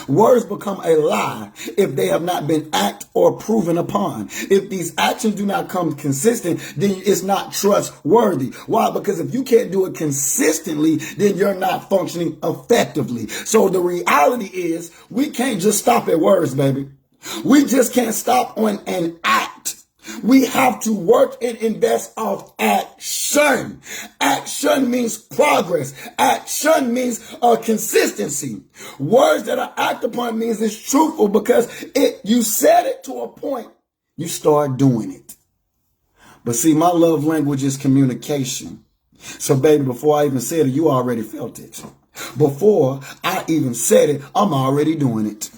Words become a lie if they have not been act or proven upon. If these actions do not come consistent, then it's not trustworthy. Why? Because if you can't do it consistently, then you're not functioning effectively. So the reality is, we can't just stop at words, baby. We just can't stop on an act. We have to work and invest off action. Action means progress. Action means consistency. Words that are acted upon means it's truthful, because you said it to a point, you start doing it. But see, my love language is communication. So baby, before I even said it, you already felt it. Before I even said it, I'm already doing it.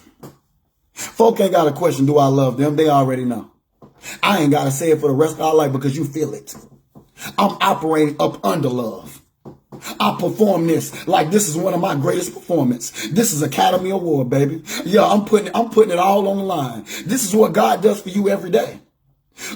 Folk ain't got a question, do I love them? They already know. I ain't got to say it for the rest of our life, because you feel it. I'm operating up under love. I perform this like this is one of my greatest performances. This is Academy Award, baby. Yeah, I'm putting it all on the line. This is what God does for you every day.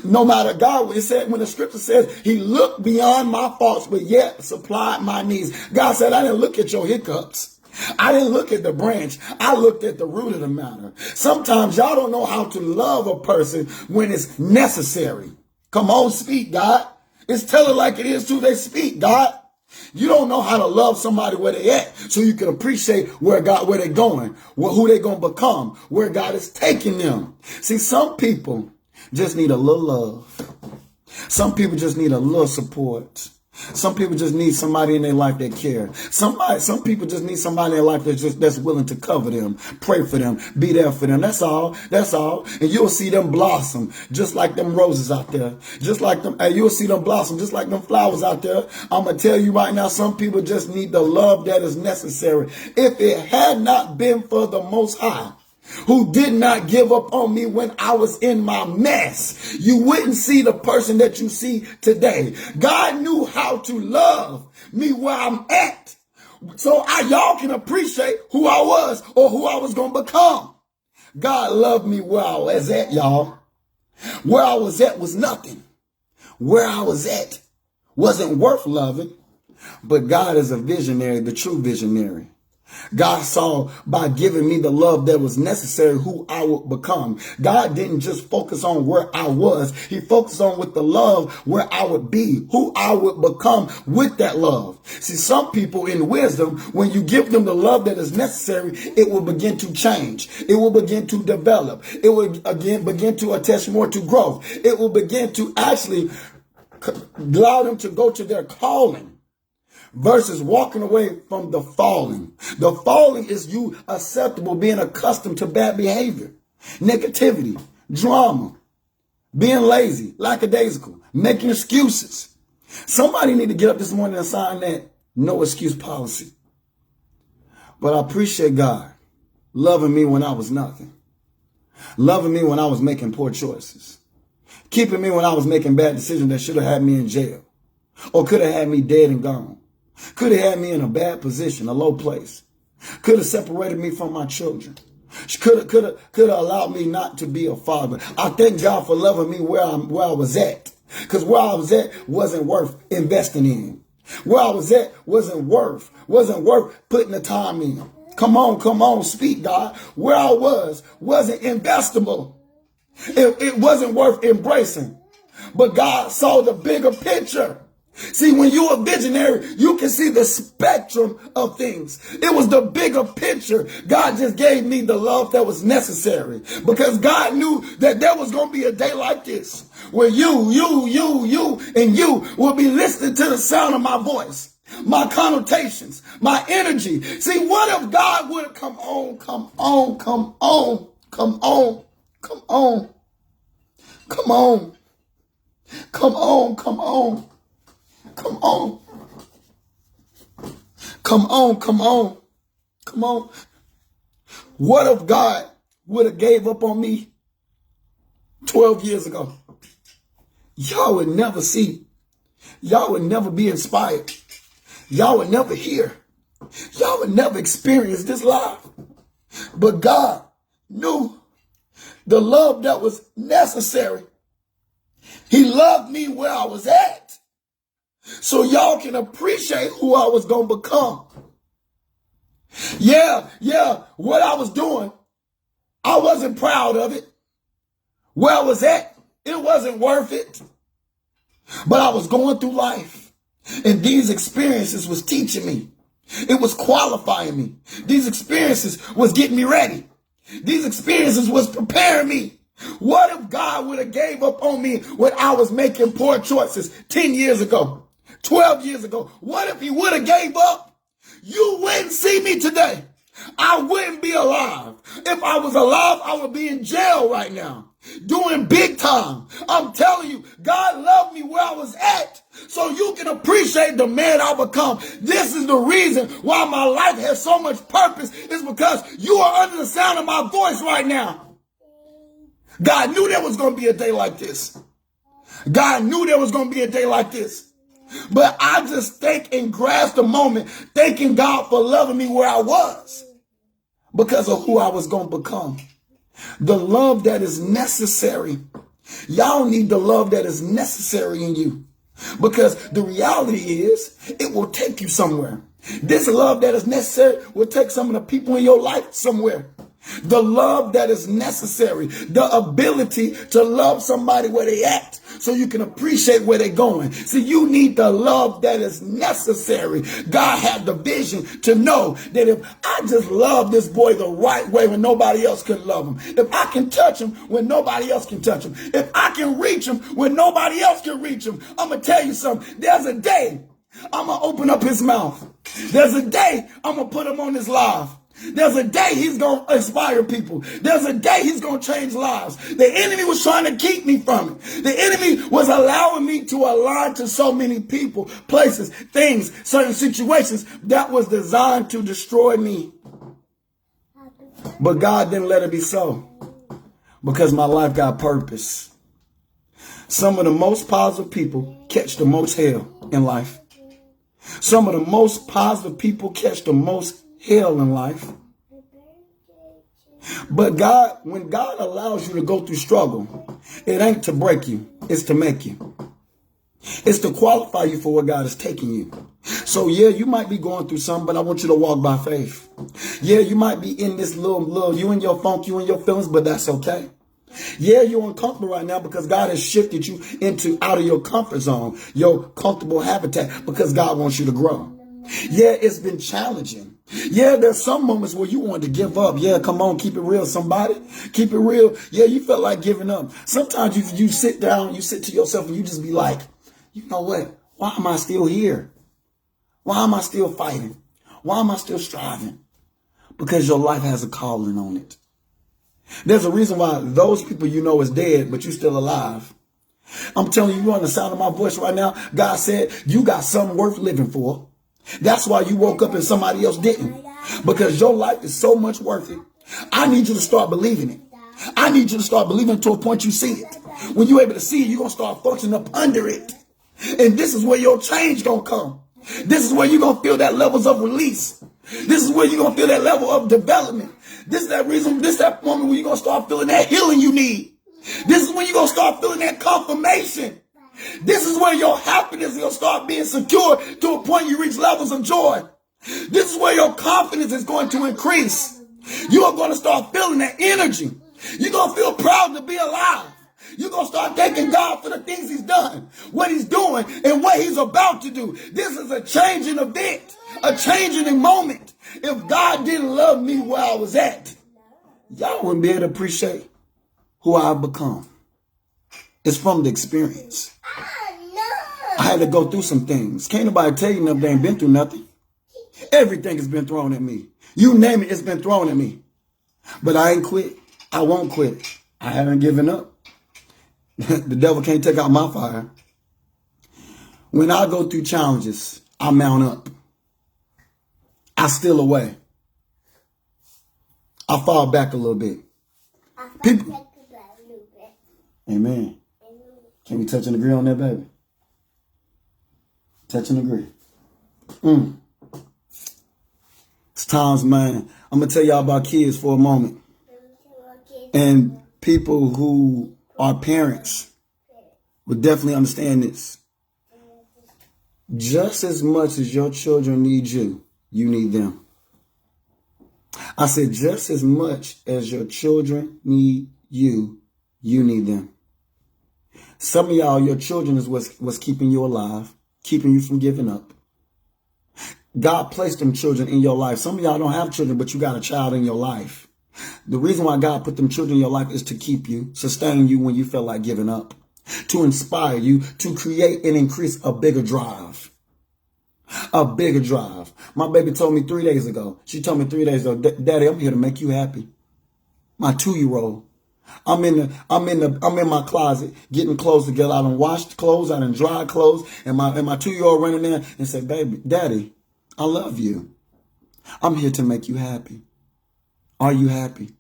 No matter God, it said, when the scripture says he looked beyond my faults, but yet supplied my needs. God said, I didn't look at your hiccups. I didn't look at the branch. I looked at the root of the matter. Sometimes y'all don't know how to love a person when it's necessary. Come on, speak, God. It's tell it like it is too. They speak, God. You don't know how to love somebody where they at, so you can appreciate where they're going, who they're going to become, where God is taking them. See, some people just need a little love. Some people just need a little support. Some people just need somebody in their life that cares. Some people just need somebody in their life that's willing to cover them, pray for them, be there for them. That's all. That's all. And you'll see them blossom just like them roses out there. Just like them, and you'll see them blossom just like them flowers out there. I'm going to tell you right now, some people just need the love that is necessary. If it had not been for the Most High, who did not give up on me when I was in my mess, you wouldn't see the person that you see today. God knew how to love me where I'm at, so y'all can appreciate who I was or who I was going to become. God loved me where I was at, y'all. Where I was at was nothing. Where I was at wasn't worth loving. But God is a visionary, the true visionary. God saw by giving me the love that was necessary who I would become. God didn't just focus on where I was. He focused on with the love where I would be, who I would become with that love. See, some people in wisdom, when you give them the love that is necessary, it will begin to change. It will begin to develop. It will again begin to attach more to growth. It will begin to actually allow them to go to their calling versus walking away from the falling. The falling is you acceptable, being accustomed to bad behavior, negativity, drama, being lazy, lackadaisical, making excuses. Somebody need to get up this morning and sign that no excuse policy. But I appreciate God loving me when I was nothing, loving me when I was making poor choices, keeping me when I was making bad decisions that should have had me in jail or could have had me dead and gone. Could have had me in a bad position, a low place. Could have separated me from my children. Could have allowed me not to be a father. I thank God for loving me where I was at. Because where I was at wasn't worth investing in. Where I was at wasn't worth putting the time in. Come on, speak, God. Where I wasn't investable. It wasn't worth embracing. But God saw the bigger picture. See, when you're a visionary, you can see the spectrum of things. It was the bigger picture. God just gave me the love that was necessary because God knew that there was going to be a day like this where you will be listening to the sound of my voice, my connotations, my energy. See, what if God would come on. What if God would have gave up on me 12 years ago? Y'all would never see. Y'all would never be inspired. Y'all would never hear. Y'all would never experience this life. But God knew the love that was necessary. He loved me where I was at. So y'all can appreciate who I was going to become. Yeah, what I was doing, I wasn't proud of it. Where I was at, it wasn't worth it. But I was going through life. And these experiences was teaching me. It was qualifying me. These experiences was getting me ready. These experiences was preparing me. What if God would have gave up on me when I was making poor choices 10 years ago? 12 years ago. What if he would have gave up? You wouldn't see me today. I wouldn't be alive. If I was alive, I would be in jail right now, doing big time. I'm telling you, God loved me where I was at so you can appreciate the man I become. This is the reason why my life has so much purpose, is because you are under the sound of my voice right now. God knew there was going to be a day like this. God knew there was going to be a day like this. But I just think and grasp the moment, thanking God for loving me where I was because of who I was going to become. The love that is necessary. Y'all need the love that is necessary in you because the reality is it will take you somewhere. This love that is necessary will take some of the people in your life somewhere. The love that is necessary, the ability to love somebody where they at so you can appreciate where they're going. See, you need the love that is necessary. God had the vision to know that if I just love this boy the right way when nobody else can love him, if I can touch him when nobody else can touch him, if I can reach him when nobody else can reach him, I'm going to tell you something. There's a day I'm going to open up his mouth. There's a day I'm going to put him on his live. There's a day he's going to inspire people. There's a day he's going to change lives. The enemy was trying to keep me from it. The enemy was allowing me to align to so many people, places, things, certain situations that was designed to destroy me. But God didn't let it be so because my life got purpose. Some of the most positive people catch the most hell in life. Some of the most positive people catch the most hell in life. But God, when God allows you to go through struggle, it ain't to break you, it's to make you. It's to qualify you for where God is taking you. So yeah, you might be going through something, but I want you to walk by faith. Yeah, you might be in this little, you and your funk, you and your feelings, but that's okay. Yeah, you're uncomfortable right now because God has shifted you out of your comfort zone, your comfortable habitat, because God wants you to grow. Yeah, it's been challenging. Yeah, there's some moments where you want to give up. Yeah, come on, keep it real, somebody. Keep it real. Yeah, you felt like giving up. Sometimes you sit down, you sit to yourself and you just be like, you know what? Why am I still here? Why am I still fighting? Why am I still striving? Because your life has a calling on it. There's a reason why those people you know is dead, but you're still alive. I'm telling you, you're on the sound of my voice right now. God said you got something worth living for. That's why you woke up and somebody else didn't. Because your life is so much worth it. I need you to start believing it. I need you to start believing to a point you see it. When you're able to see it, you're going to start functioning up under it. And this is where your change going to come. This is where you're going to feel that levels of release. This is where you're going to feel that level of development. This is that reason, this is that moment where you're going to start feeling that healing you need. This is when you're going to start feeling that confirmation. This is where your happiness is going to start being secure to a point you reach levels of joy. This is where your confidence is going to increase. You are going to start feeling that energy. You're going to feel proud to be alive. You're going to start thanking God for the things he's done, what he's doing, and what he's about to do. This is a changing event, a changing moment. If God didn't love me where I was at, y'all wouldn't be able to appreciate who I've become. It's from the experience. I had to go through some things. Can't nobody tell you nothing. They ain't been through nothing. Everything has been thrown at me. You name it, it's been thrown at me. But I ain't quit. I won't quit. I haven't given up. The devil can't take out my fire. When I go through challenges, I mount up. I steal away. I fall back a little bit. People. Amen. Can we touch and agree on that, baby? Touch and agree. It's times, man. I'm going to tell y'all about kids for a moment. And people who are parents would definitely understand this. Just as much as your children need you, you need them. I said, just as much as your children need you, you need them. Some of y'all, your children is what's keeping you alive, keeping you from giving up. God placed them children in your life. Some of y'all don't have children, but you got a child in your life. The reason why God put them children in your life is to keep you, sustain you when you feel like giving up, to inspire you, to create and increase a bigger drive. A bigger drive. My baby told me 3 days ago. She told me 3 days ago, Daddy, I'm here to make you happy. My 2-year-old. I'm in my closet getting clothes together. I done washed clothes, I done dried clothes, and my 2-year-old running there and said, baby, Daddy, I love you. I'm here to make you happy. Are you happy?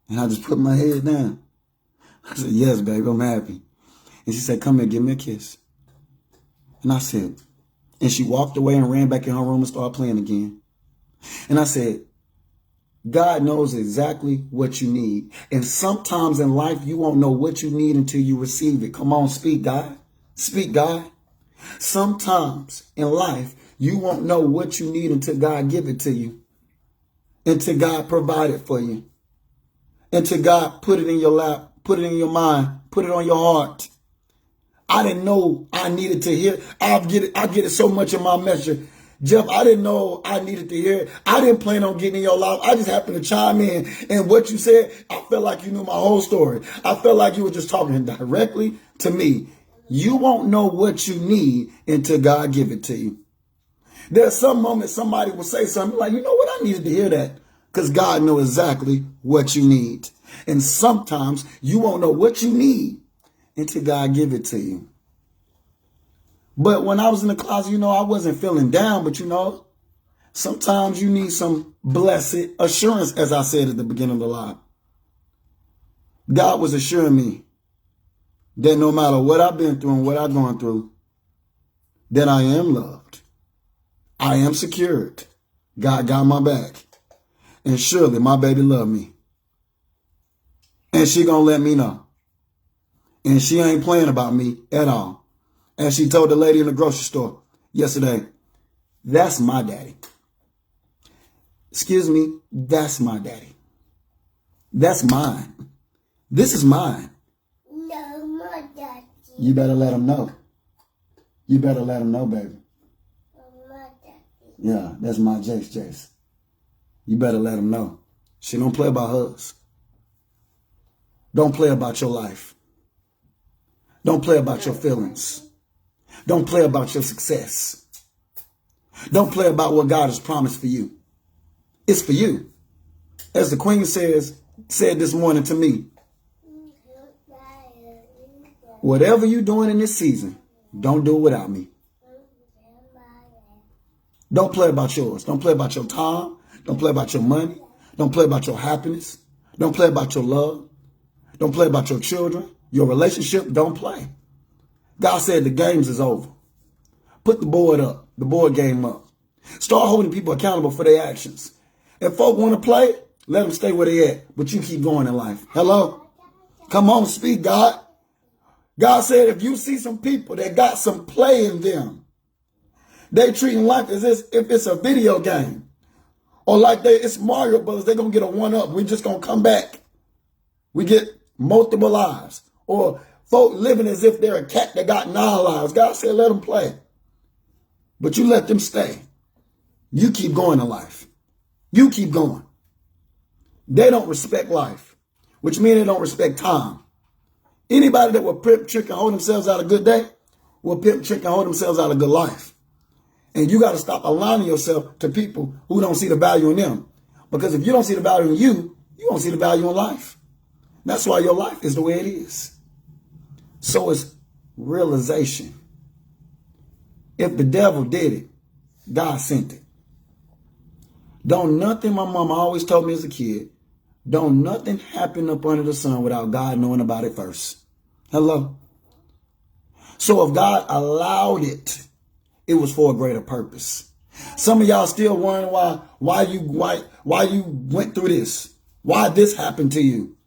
And I just put my head down. I said, yes, baby, I'm happy. And she said, come here, give me a kiss. And I said, and she walked away and ran back in her room and started playing again. And I said, God knows exactly what you need. And sometimes in life, you won't know what you need until you receive it. Come on, speak, God. Speak, God. Sometimes in life, you won't know what you need until God give it to you. Until God provide it for you. Until God put it in your lap, put it in your mind, put it on your heart. I didn't know I needed to hear. I get it so much in my message. Jeff, I didn't know I needed to hear it. I didn't plan on getting in your life. I just happened to chime in. And what you said, I felt like you knew my whole story. I felt like you were just talking directly to me. You won't know what you need until God give it to you. There's some moments somebody will say something like, you know what, I needed to hear that. Because God knows exactly what you need. And sometimes you won't know what you need until God give it to you. But when I was in the closet, I wasn't feeling down, but sometimes you need some blessed assurance, as I said at the beginning of the live. God was assuring me that no matter what I've been through and what I've gone through, that I am loved. I am secured. God got my back. And surely my baby loved me. And she gonna let me know. And she ain't playing about me at all. As she told the lady in the grocery store yesterday, That's my daddy. Excuse me, that's my daddy. That's mine. This is mine. No, my daddy. You better let him know. You better let him know, baby. My daddy. Yeah, that's my Jace. You better let him know. She don't play about hers. Don't play about your life. Don't play about your feelings. Don't play about your success. Don't play about what God has promised for you. It's for you. As the Queen said this morning to me, whatever you're doing in this season, don't do it without me. Don't play about yours. Don't play about your time. Don't play about your money. Don't play about your happiness. Don't play about your love. Don't play about your children. Your relationship, don't play. God said the games is over. Put the board up, the board game up. Start holding people accountable for their actions. If folk want to play, let them stay where they at. But you keep going in life. Hello? Come on, speak, God. God said if you see some people that got some play in them, they treating life as if it's a video game. Or like it's Mario Brothers, they're going to get a one-up. We just going to come back. We get multiple lives. Or folk living as if they're a cat that got 9 lives. God said let them play. But you let them stay. You keep going in life. You keep going. They don't respect life, which means they don't respect time. Anybody that will pimp, trick, and hold themselves out a good day will pimp, trick, and hold themselves out a good life. And you got to stop aligning yourself to people who don't see the value in them. Because if you don't see the value in you, you won't see the value in life. That's why your life is the way it is. So it's realization. If the devil did it, God sent it. Don't nothing, my mama always told me as a kid, don't nothing happen up under the sun without God knowing about it first. Hello? So if God allowed it, it was for a greater purpose. Some of y'all still wondering why you went through this. Why this happened to you.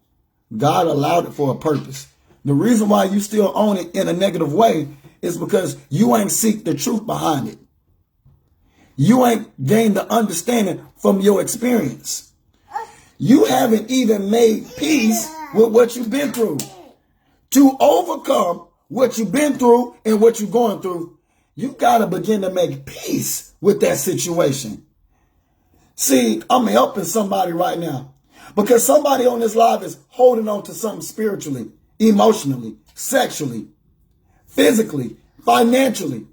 God allowed it for a purpose. The reason why you still own it in a negative way is because you ain't seek the truth behind it. You ain't gained the understanding from your experience. You haven't even made peace with what you've been through. To overcome what you've been through and what you're going through, you got to begin to make peace with that situation. See, I'm helping somebody right now because somebody on this live is holding on to something spiritually, emotionally, sexually, physically, financially.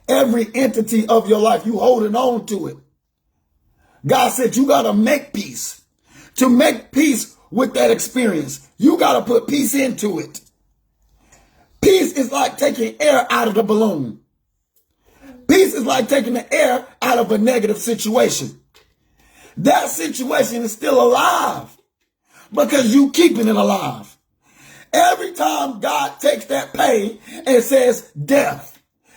Every entity of your life, you holding on to it. God said you got to make peace. To make peace with that experience, you got to put peace into it. Peace is like taking air out of the balloon. Peace is like taking the air out of a negative situation. That situation is still alive because you keeping it alive. Every time God takes that pain and says death,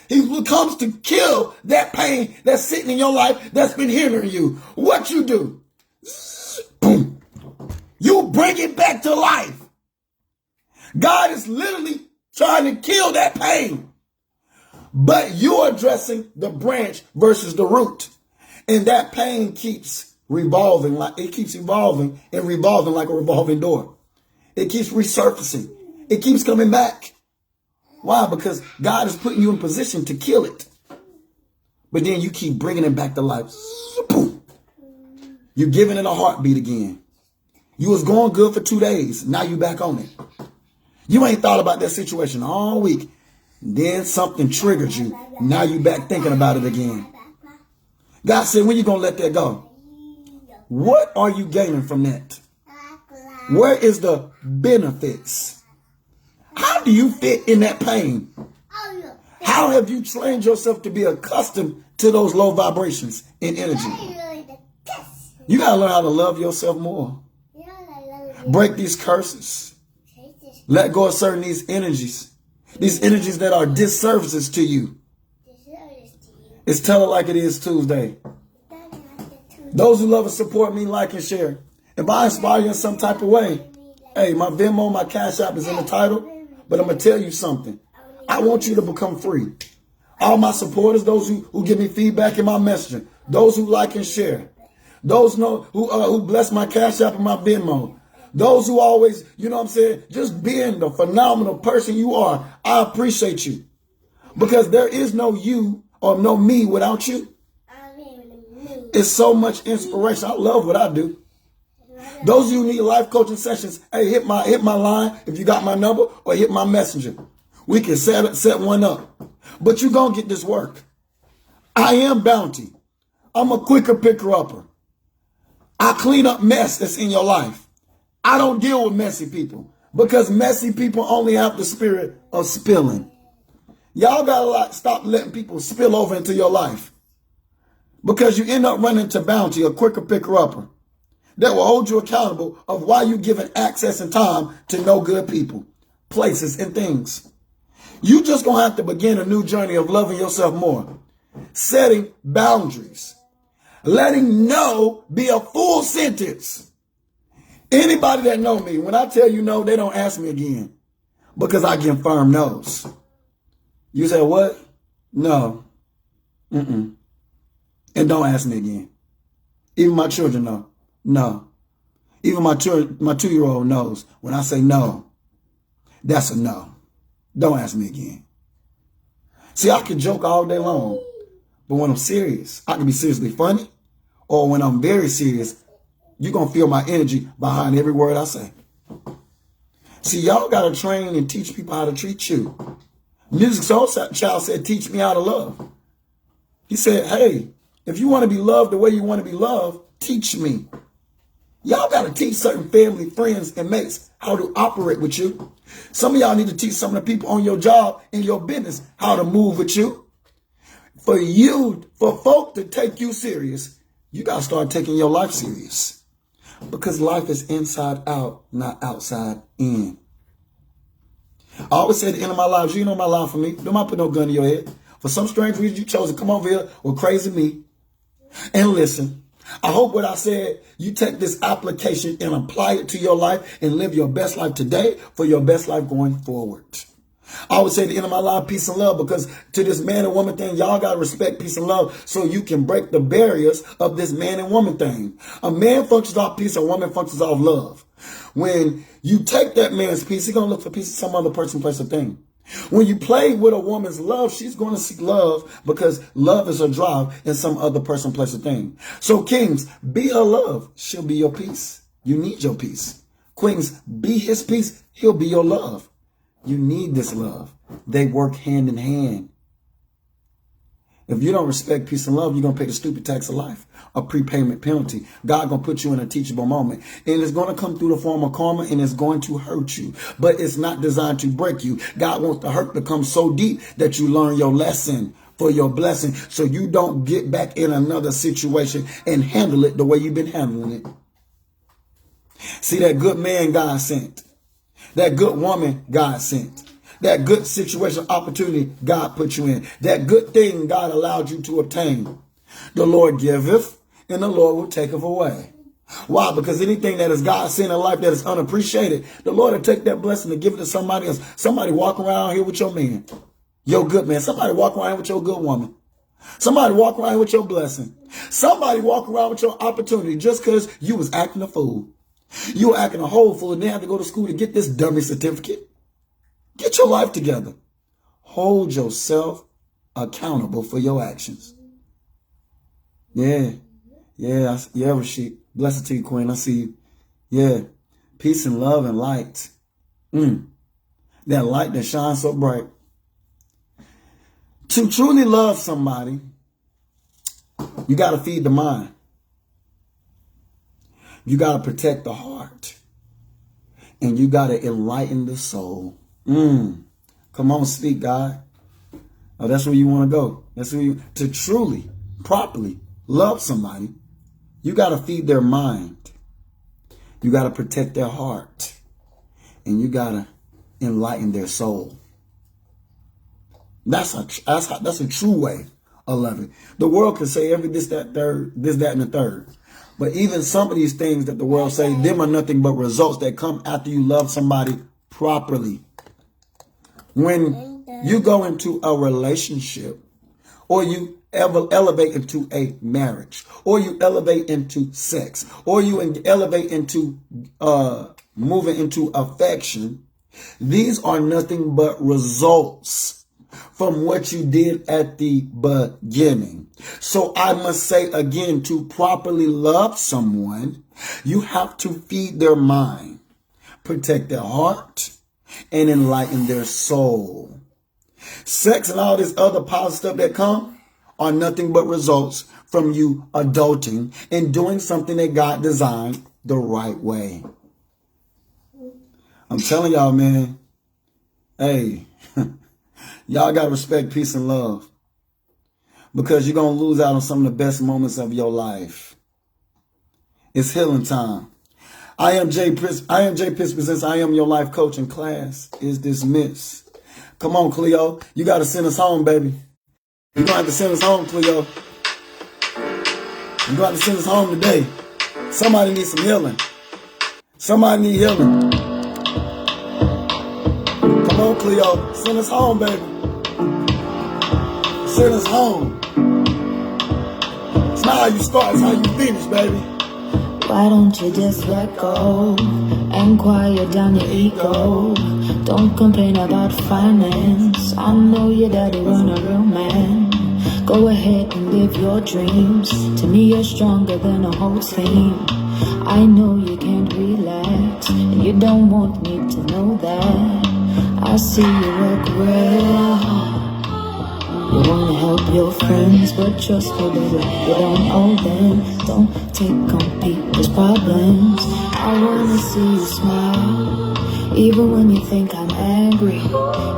he comes to kill that pain that's sitting in your life that's been hindering you. What you do? Boom. You bring it back to life. God is literally trying to kill that pain. But you're addressing the branch versus the root. And that pain keeps revolving like it keeps evolving and revolving like a revolving door. It keeps resurfacing. It keeps coming back. Why? Because God is putting you in position to kill it. But then you keep bringing it back to life. Boom. You're giving it a heartbeat again. You was going good for 2 days. Now you back on it. You ain't thought about that situation all week. Then something triggered you. Now you back thinking about it again. God said, when you going to let that go? What are you gaining from that? Where is the benefits? How do you fit in that pain? How have you trained yourself to be accustomed to those low vibrations in energy? You got to learn how to love yourself more. Break these curses. Let go of certain these energies that are disservices to you. It's Tell It Like It Is Tuesday. Those who love and support me, like and share. If I inspire you in some type of way, hey, my Venmo, my Cash App is in the title. But I'm going to tell you something. I want you to become free. All my supporters, those who give me feedback in my messaging, those who like and share, those who bless my Cash App and my Venmo, those who always, you know what I'm saying, just being the phenomenal person you are. I appreciate you. Because there is no you or no me without you. It's so much inspiration. I love what I do. Those of you who need life coaching sessions, hey, hit my line if you got my number, or hit my messenger. We can set one up. But you're going to get this work. I am Bounty. I'm a quicker picker-upper. I clean up mess that's in your life. I don't deal with messy people, because messy people only have the spirit of spilling. Y'all got to stop letting people spill over into your life, because you end up running to Bounty, a quicker picker-upper, that will hold you accountable of why you're giving access and time to no good people, places, and things. You just going to have to begin a new journey of loving yourself more, setting boundaries, letting no be a full sentence. Anybody that know me, when I tell you no, they don't ask me again, because I give firm no's. You say, what? No. And don't ask me again. Even my children know. No. Even my 2-year-old knows when I say no, that's a no. Don't ask me again. See, I can joke all day long, but when I'm serious, I can be seriously funny, or when I'm very serious, you're going to feel my energy behind every word I say. See, y'all got to train and teach people how to treat you. Music Soul Child said, teach me how to love. He said, hey, if you want to be loved the way you want to be loved, teach me. Y'all got to teach certain family, friends, and mates how to operate with you. Some of y'all need to teach some of the people on your job, in your business, how to move with you. For folk to take you serious, you got to start taking your life serious. Because life is inside out, not outside in. I always say at the end of my life, you know my life for me. Don't mind put no gun in your head. For some strange reason, you chose to come over here with crazy me and listen. I hope what I said, you take this application and apply it to your life and live your best life today for your best life going forward. I always say at the end of my life, peace and love, because to this man and woman thing, y'all got to respect peace and love so you can break the barriers of this man and woman thing. A man functions off peace, a woman functions off love. When you take that man's peace, he's going to look for peace in some other person, place, or thing. When you play with a woman's love, she's going to seek love because love is her drive in some other person, place, or thing. So kings, be her love. She'll be your peace. You need your peace. Queens, be his peace. He'll be your love. You need this love. They work hand in hand. If you don't respect peace and love, you're going to pay the stupid tax of life, a prepayment penalty. God going to put you in a teachable moment. And it's going to come through the form of karma, and it's going to hurt you. But it's not designed to break you. God wants the hurt to come so deep that you learn your lesson for your blessing, so you don't get back in another situation and handle it the way you've been handling it. See, that good man God sent. That good woman God sent. That good situation, opportunity God put you in. That good thing God allowed you to obtain. The Lord giveth and the Lord will taketh away. Why? Because anything that is God sent in life that is unappreciated, the Lord will take that blessing and give it to somebody else. Somebody walk around here with your man. Your good man. Somebody walk around with your good woman. Somebody walk around with your blessing. Somebody walk around with your opportunity just because you was acting a fool. You were acting a whole fool and then have to go to school to get this dummy certificate. Get your life together. Hold yourself accountable for your actions. Yeah, Rashid. Blessed to you, Queen. I see you. Yeah. Peace and love and light. That light that shines so bright. To truly love somebody, you got to feed the mind. You got to protect the heart. And you got to enlighten the soul. Come on, speak, God. Oh, that's where you want to go. That's where you, to truly, properly love somebody, you got to feed their mind. You got to protect their heart. And you got to enlighten their soul. That's a true way of loving. The world can say every this, that, and the third. But even some of these things that the world say, them are nothing but results that come after you love somebody properly. When you go into a relationship or you elevate into a marriage, or you elevate into sex, or you elevate into moving into affection, these are nothing but results from what you did at the beginning. So I must say again, to properly love someone, you have to feed their mind, protect their heart, and enlighten their soul. Sex and all this other positive stuff that come are nothing but results from you adulting and doing something that God designed the right way. I'm telling y'all, man, hey, y'all got to respect, peace, and love, because you're going to lose out on some of the best moments of your life. It's healing time. I am Jay Pitts presents I Am Your Life Coach, and class is dismissed. Come on, Cleo. You got to send us home, baby. You're going to have to send us home, Cleo. You're going to have to send us home today. Somebody needs some healing. Somebody need healing. Come on, Cleo. Send us home, baby. Send us home. It's not how you start, it's how you finish, baby. Why don't you just let go and quiet down your ego? Don't complain about finance. I know your daddy wasn't a real man. Go ahead and live your dreams. To me, you're stronger than a whole team. I know you can't relax, and you don't want me to know that. I see you work real. You wanna help your friends, but trust me, baby, you don't owe them. Don't take on people's problems. I wanna see you smile, even when you think I'm angry.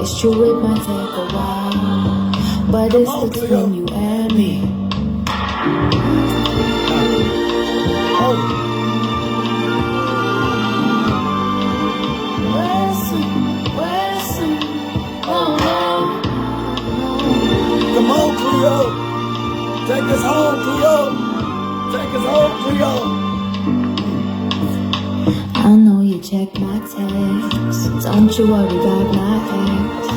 It's true, it might take a while, but it's between you and me. Come on, Cleo. Take us home, Cleo. Take us home, Cleo. I know you check my texts. Don't you worry about my ex.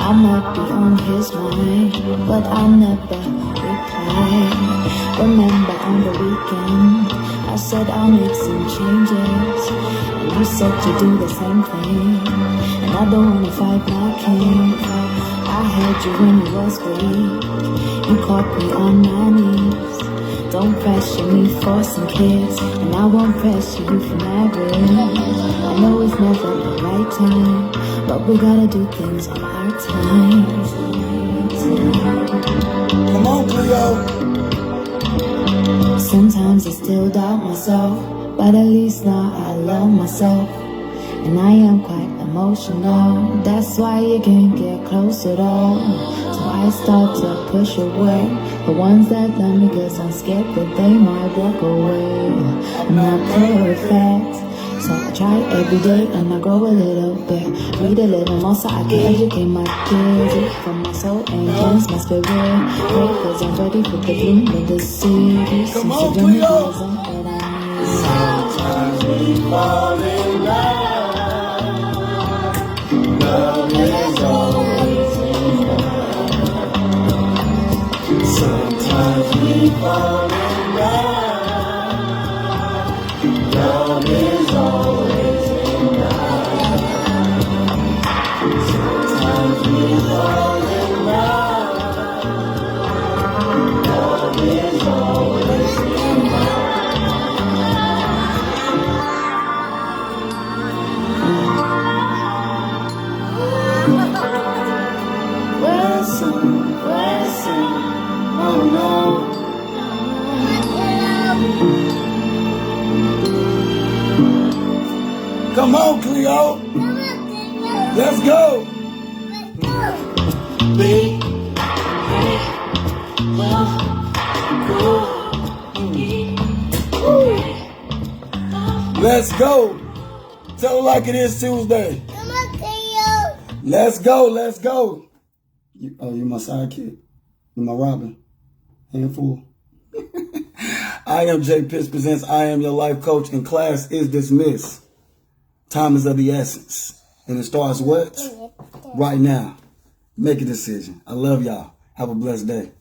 I might be on his mind, but I never reply. Remember on the weekend, I said I'll make some changes, and you said you do the same thing. And I don't wanna fight my king. I had you when you was weak. You caught me on my knees. Don't pressure me for some kids, and I won't pressure you for marriage. I know it's never the right time, but we gotta do things on our time. Come on, Cleo. Sometimes I still doubt myself, but at least now I love myself. And I am quite emotional, that's why you can't get close at all. So I start to push away the ones that love me, cause I'm scared that they might walk away. I'm not perfect, so I try every day and I grow a little bit. Read a little more so I can educate my kids. From my soul and cleanse my spirit. Pray cause I'm ready for the bloom of the city. Come on, Cleo. Sometimes we fall in love. Love is always enough. Sometimes we fall in love. Love is always enough. Sometimes we fall in love. Love is always enough. Oh no. Come on, Cleo. Let's go. Let's go. Tell her like it is Tuesday. Come on, Cleo. Let's go. Let's go. You my sidekick. You my Robin. Handful. I am Jay Pitts presents I Am Your Life Coach, and class is dismissed. Time is of the essence. And it starts what? Right now. Make a decision. I love y'all. Have a blessed day.